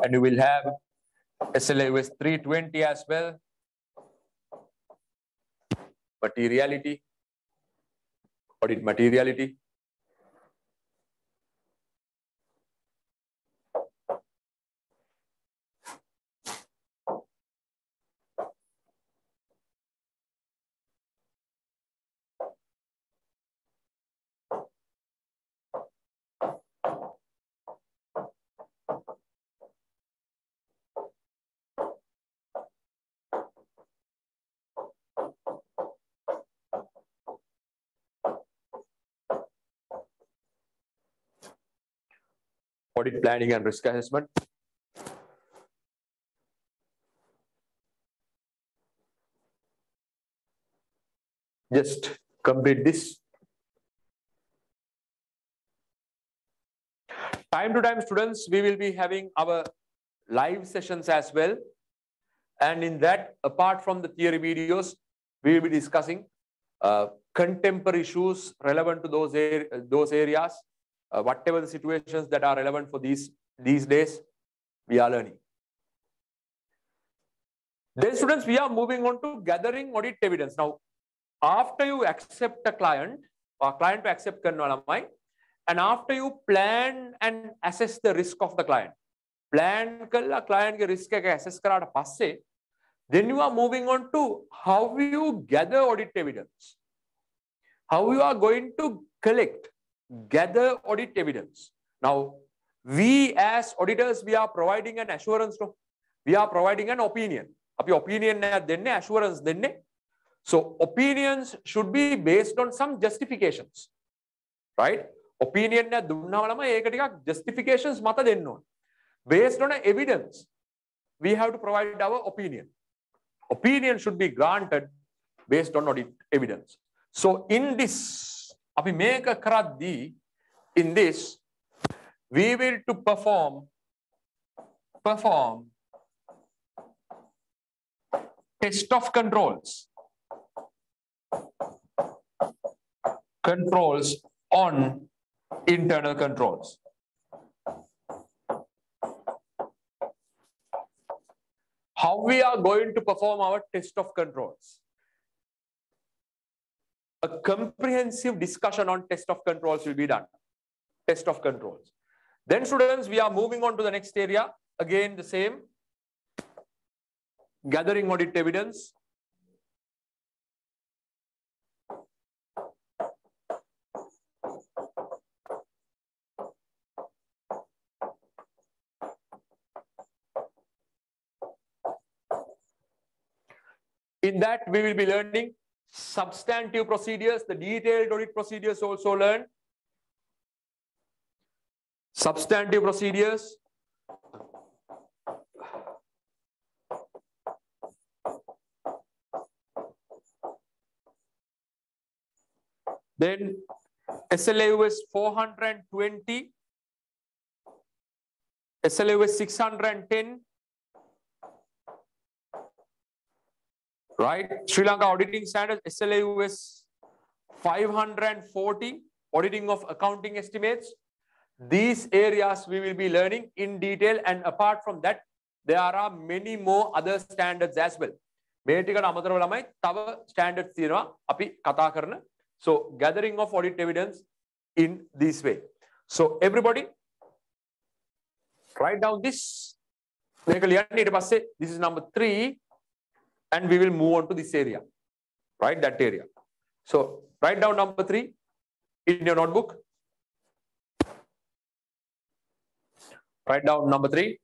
And you will have SLAUS 320 as well. Materiality, audit materiality. Audit planning and risk assessment. Just complete this. Time to time, students, we will be having our live sessions as well. And in that, apart from the theory videos, we will be discussing contemporary issues relevant to those areas. Whatever the situations that are relevant for these days, we are learning. Then students, we are moving on to gathering audit evidence. Now, after you accept a client, or client to accept කරනවා ළමයි, and after you plan and assess the risk of the client, plan කරලා client ගේ risk එක assess කරාට පස්සේ, then you are moving on to how you gather audit evidence. How you are going to gather audit evidence. Now, we as auditors, we are providing an assurance. No? We are providing an opinion. Api opinion denne, assurance denne. So opinions should be based on some justifications, right? Opinion na dunna walama eka ටිකක් justifications මත දෙන්න ඕන. Based on evidence, we have to provide our opinion. Opinion should be granted based on audit evidence. So in this, අපි මේක කරද්දී, in this, we will to perform test of controls on internal controls. How we are going to perform our test of controls? A comprehensive discussion on test of controls will be done. Test of controls. Then students, we are moving on to the next area. Again, the same. Gathering audit evidence. In that, we will be learning substantive procedures, the detailed audit procedures also learn. Substantive procedures. Then SLAUS 420, SLAUS 610, right? Sri Lanka Auditing Standards, SLAUS 540, auditing of accounting estimates. These areas we will be learning in detail, and apart from that, there are many more other standards as well. මේ ටිකට අමතරව ළමයි තව standards තියෙනවා අපි කතා කරන. So gathering of audit evidence in this way. So everybody write down this. මේක ලියන්න ඊට පස්සේ this is number 3 and we will move on to this area. Right, that area. So write down number 3 in your notebook. Write down number 3.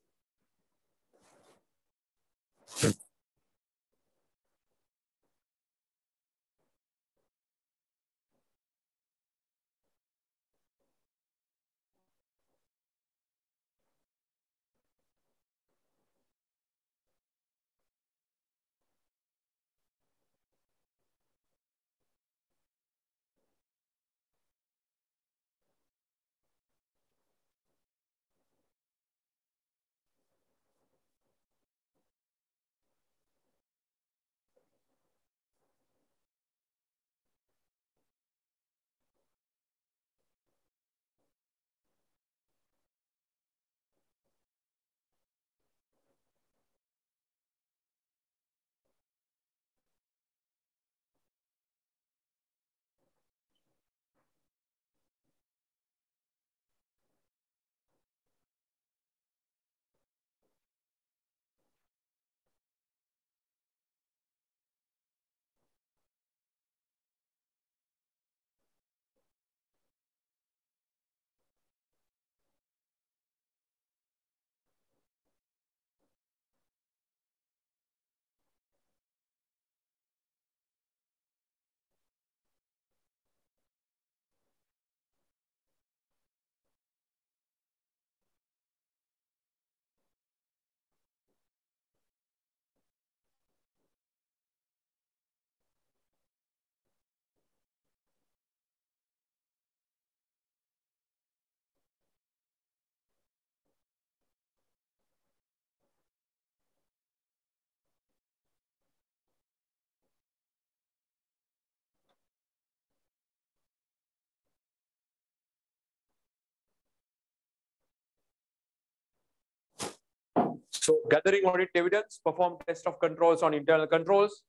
So gathering audit evidence, perform test of controls on internal controls.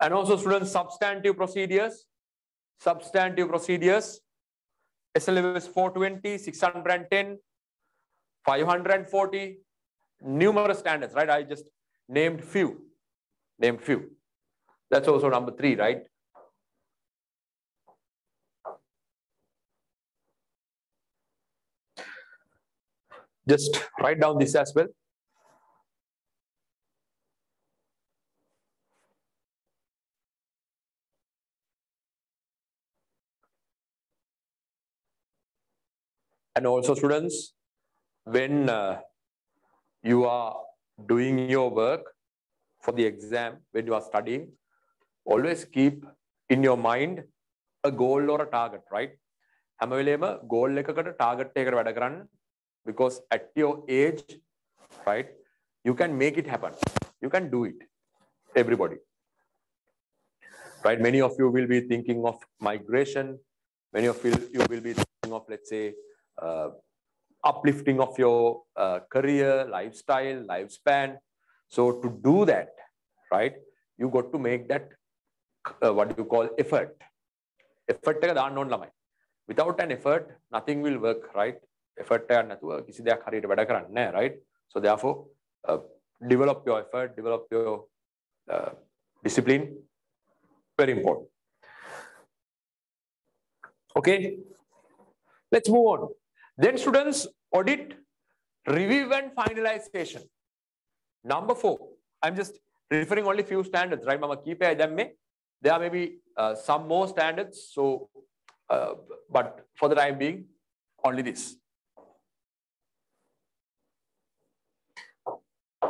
And also students, substantive procedures. Substantive procedures. SLAUS 420, 610, 540. Numerous standards, right? I just named few. Named few. That's also number 3, right? Just write down this as well. And also students, when you are doing your work for the exam, when you are studying, always keep in your mind a goal or a target, right? හැම වෙලේම goal එකකට target එකකට වැඩ කරන්න, because at your age, right, you can make it happen. You can do it. Everybody. Right? Many of you will be thinking of migration. Many of you will be thinking of, let's say, uplifting of your career, lifestyle, lifespan. So to do that, right, you got to make that what you call effort. Effort එක දාන්න ඕන ළමයි. Without an effort, nothing will work, right? Effort එකක් නැතුව කිසි දෙයක් හරියට වැඩ කරන්නේ නැහැ, right? So therefore, develop your effort, develop your discipline. Very important. Okay, let's move on. Then students, audit, review and finalization. Number 4, I'm just referring only few standards, right? Mama keep there may be some more standards. So, but for the time being, only this.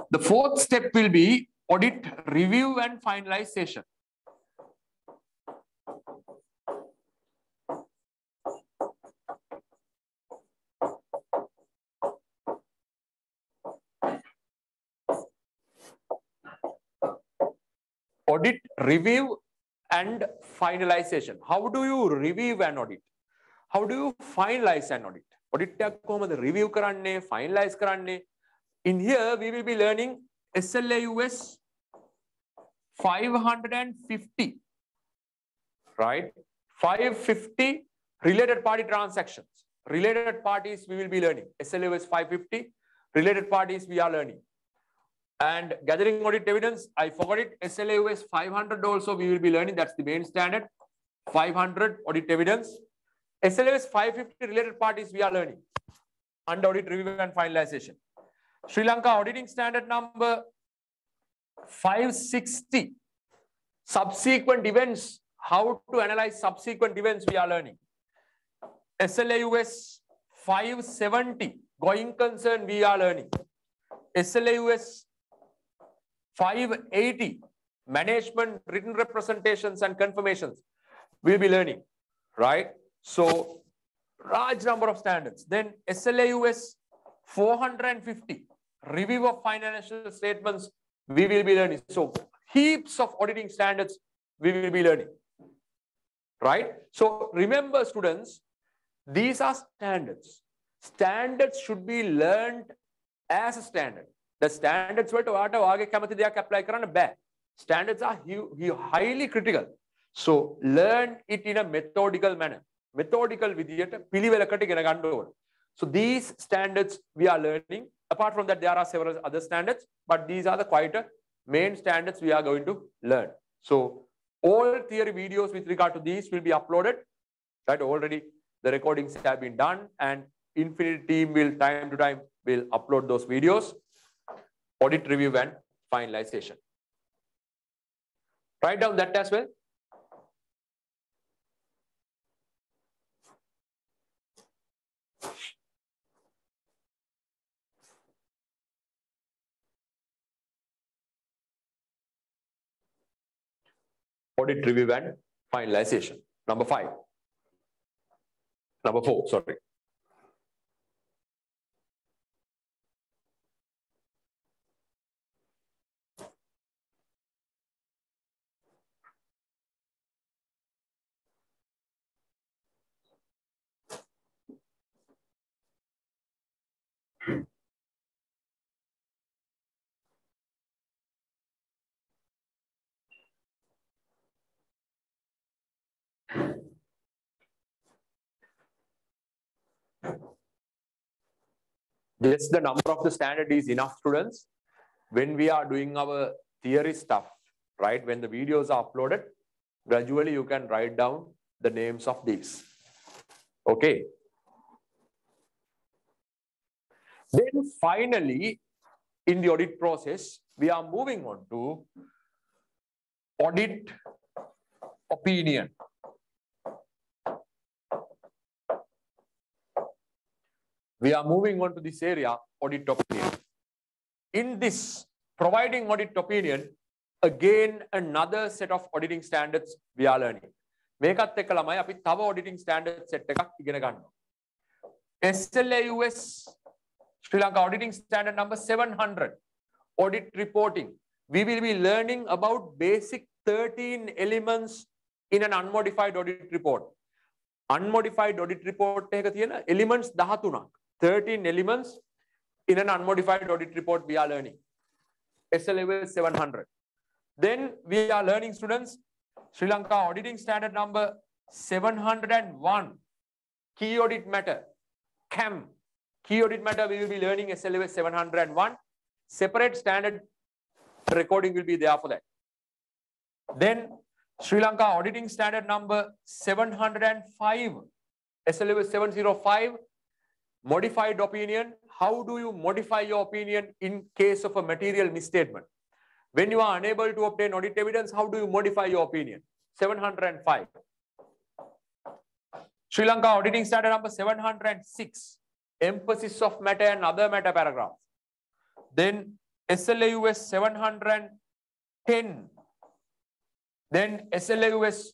The fourth step will be audit, review, and finalization. Audit, review, and finalization. How do you review an audit? How do you finalize an audit? Audit the review karanne, finalize karanne. In here, we will be learning SLAUS 550, right? 550 related party transactions. Related parties we will be learning. SLAUS 550 related parties we are learning. And gathering audit evidence, I forgot it. SLAUS 500 also we will be learning. That's the main standard. 500 audit evidence. SLAUS 550 related parties we are learning. Under audit review and finalization. Sri Lanka auditing standard number 560. Subsequent events. How to analyze subsequent events we are learning. SLAUS 570. Going concern we are learning. SLAUS 580. Management written representations and confirmations. We'll be learning. Right? So, large number of standards. Then SLAUS 450. Review of financial statements. We will be learning. So, heaps of auditing standards we will be learning. Right? So, remember students, these are standards. Standards should be learned as a standard. The standards were to apply. Standards are highly critical. So, learn it in a methodical manner. Methodical with so, these standards we are learning. Apart from that, there are several other standards, but these are the quite main standards we are going to learn. So, all theory videos with regard to these will be uploaded. Right? Already the recordings have been done, and Infinity team will time to time will upload those videos. Audit, review, and finalization. Write down that as well. Audit, review, and finalization. Number 5. Number 4, sorry. Just the number of the standard is enough, students. When we are doing our theory stuff, right? When the videos are uploaded, gradually you can write down the names of these. Okay. Then finally, in the audit process, we are moving on to audit opinion. We are moving on to this area, audit opinion. In this, providing audit opinion, again, another set of auditing standards we are learning. මේකත් එක්ක ළමයි අපි තව auditing standard set එකක් ඉගෙන ගන්නවා. SLAUS Sri Lanka auditing standard number 700, audit reporting. We will be learning about basic 13 elements in an unmodified audit report. Unmodified audit report එකක තියෙන elements 13ක්. 13 elements in an unmodified audit report we are learning. SLAUS 700. Then we are learning, students, Sri Lanka auditing standard number 701, key audit matter, CAM. Key audit matter we will be learning SLAUS 701. Separate standard recording will be there for that. Then Sri Lanka auditing standard number 705, SLAUS 705, modified opinion. How do you modify your opinion in case of a material misstatement? When you are unable to obtain audit evidence, how do you modify your opinion? 705. Sri Lanka auditing standard number 706. Emphasis of matter and other matter paragraphs. Then SLAUS 710. Then SLAUS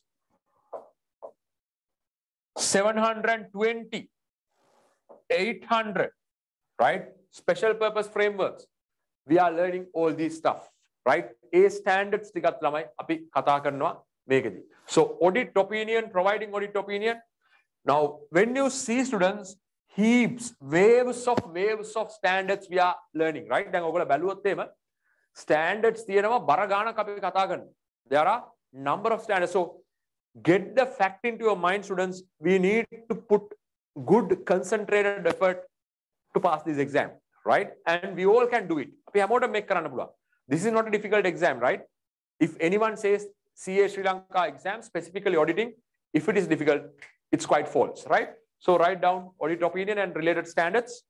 720. 800. Right? Special purpose frameworks. We are learning all these stuff. Right? A standards tikat lamai api kata karnawa megadi. So audit opinion, providing audit opinion. Now, when you see students, heaps, waves of standards we are learning, right? Then ogala baluwot thema standards tiyenawa baragana kapi kata karana. There are number of standards. So get the fact into your mind, students. We need to put good concentrated effort to pass this exam, right? And we all can do it. This is not a difficult exam, right? If anyone says CA Sri Lanka exam, specifically auditing, if it is difficult, it's quite false, right? So write down audit opinion and related standards.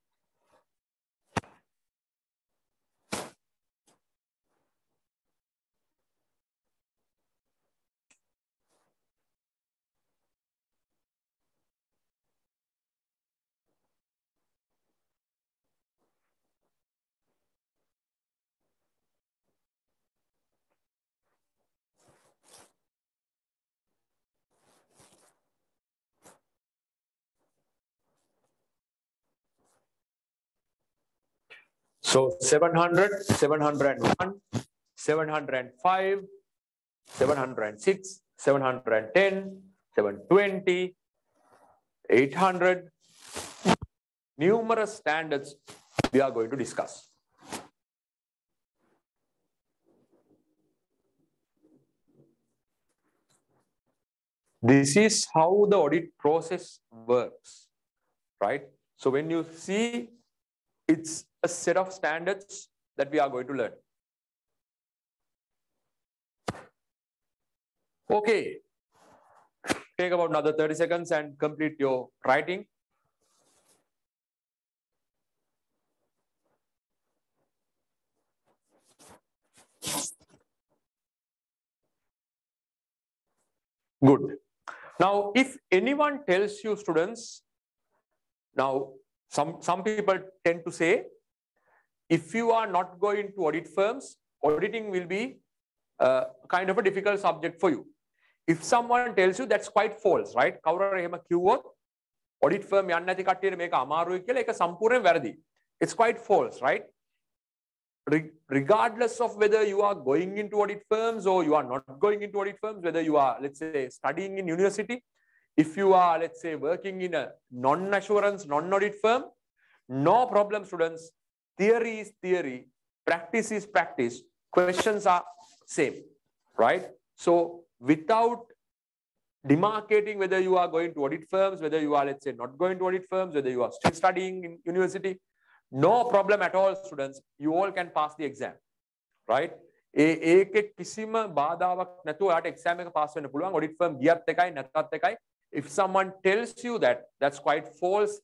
So 700, 701, 705, 706, 710, 720, 800, numerous standards we are going to discuss. This is how the audit process works, right? So when you see, it's a set of standards that we are going to learn. Okay. Take about another 30 seconds and complete your writing. Good. Now, if anyone tells you, students, now some people tend to say, if you are not going to audit firms, auditing will be kind of a difficult subject for you. If someone tells you, that's quite false, right? Audit firm it's quite false, right? Regardless of whether you are going into audit firms or you are not going into audit firms, whether you are, let's say, studying in university, if you are, let's say, working in a non-assurance, non-audit firm, no problem, students. Theory is theory, practice is practice, questions are same, right? So without demarcating whether you are going to audit firms, whether you are, let's say, not going to audit firms, whether you are still studying in university, no problem at all, students. You all can pass the exam, right? Audit firm if someone tells you that, that's quite false.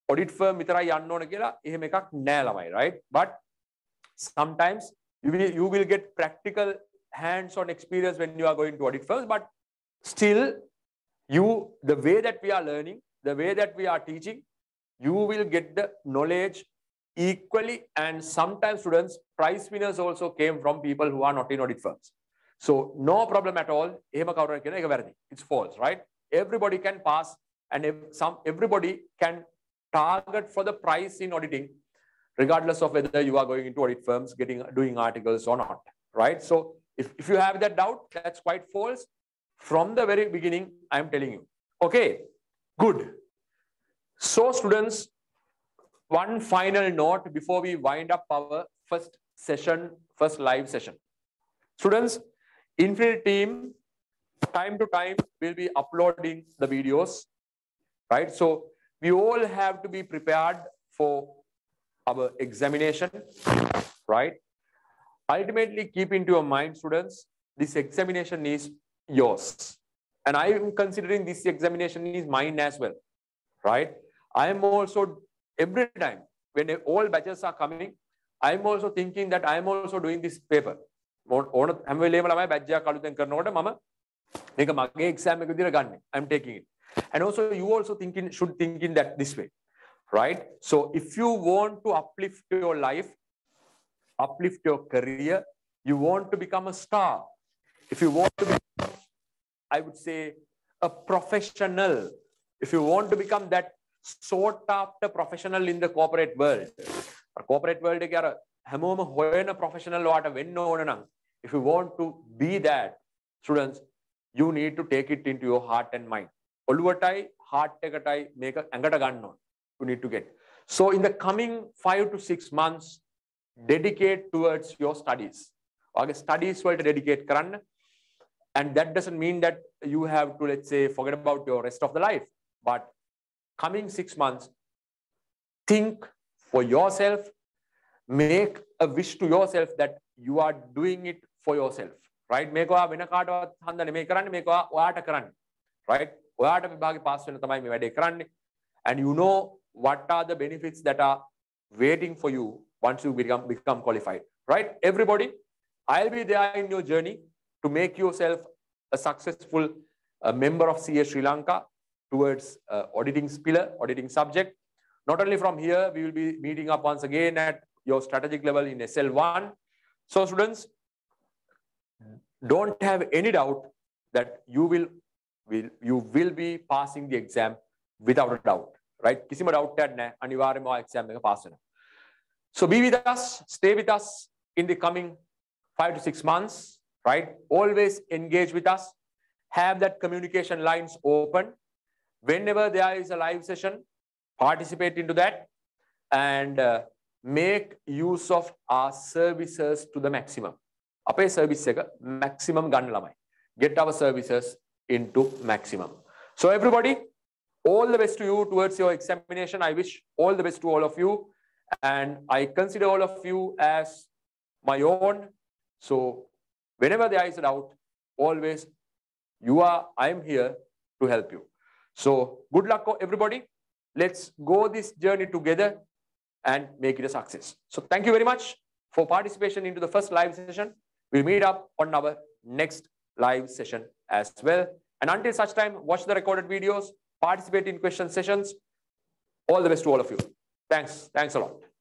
Audit firm right? But sometimes you will get practical hands-on experience when you are going to audit firms, but still the way that we are learning, the way that we are teaching, you will get the knowledge equally. And sometimes, students, prize winners also came from people who are not in audit firms. So no problem at all. It's false, right? Everybody can pass, and everybody can target for the prize in auditing, regardless of whether you are going into audit firms, doing articles or not, right? So if you have that doubt, that's quite false. From the very beginning, I am telling you. Okay, good. So students, one final note before we wind up our first live session. Students, Infinite team, time to time, will be uploading the videos, right? So we all have to be prepared for our examination, right? Ultimately, keep into your mind, students, this examination is yours. And I am considering this examination is mine as well, right? I am also, every time when all batches are coming, I'm also thinking that I'm also doing this paper. I'm taking it. And also you also should think in that this way, right? So if you want to uplift your life, uplift your career, you want to become a star. If you want to be, I would say, a professional, if you want to become that sought after professional in the corporate world, corporate world a professional, if you want to be that, students, you need to take it into your heart and mind. Heart make a you need to get. So in the coming 5 to 6 months, dedicate towards your studies. Studies will dedicate karan, and that doesn't mean that you have to, let's say, forget about your rest of the life. But coming 6 months, think for yourself, make a wish to yourself that you are doing it for yourself, right? Right? And you know what are the benefits that are waiting for you once you become qualified, right? Everybody, I'll be there in your journey to make yourself a successful member of CS Sri Lanka towards auditing pillar, auditing subject. Not only from here, we will be meeting up once again at your strategic level in CL1. So students, don't have any doubt that you will be passing the exam without a doubt, right? Kisima doubt naha, aniwaryama exam එක pass වෙනවා. So be with us, stay with us in the coming 5 to 6 months, right? Always engage with us. Have that communication lines open. Whenever there is a live session, participate into that and make use of our services to the maximum. Apay service එක maximum ගන්න ළමයි. Get our services into maximum. So everybody, all the best to you towards your examination. I wish all the best to all of you. And I consider all of you as my own. So whenever there is a doubt, always I am here to help you. So good luck, everybody. Let's go this journey together and make it a success. So thank you very much for participation into the first live session. We'll meet up on our next live session as well. And until such time, watch the recorded videos, participate in question sessions. All the best to all of you. Thanks. Thanks a lot.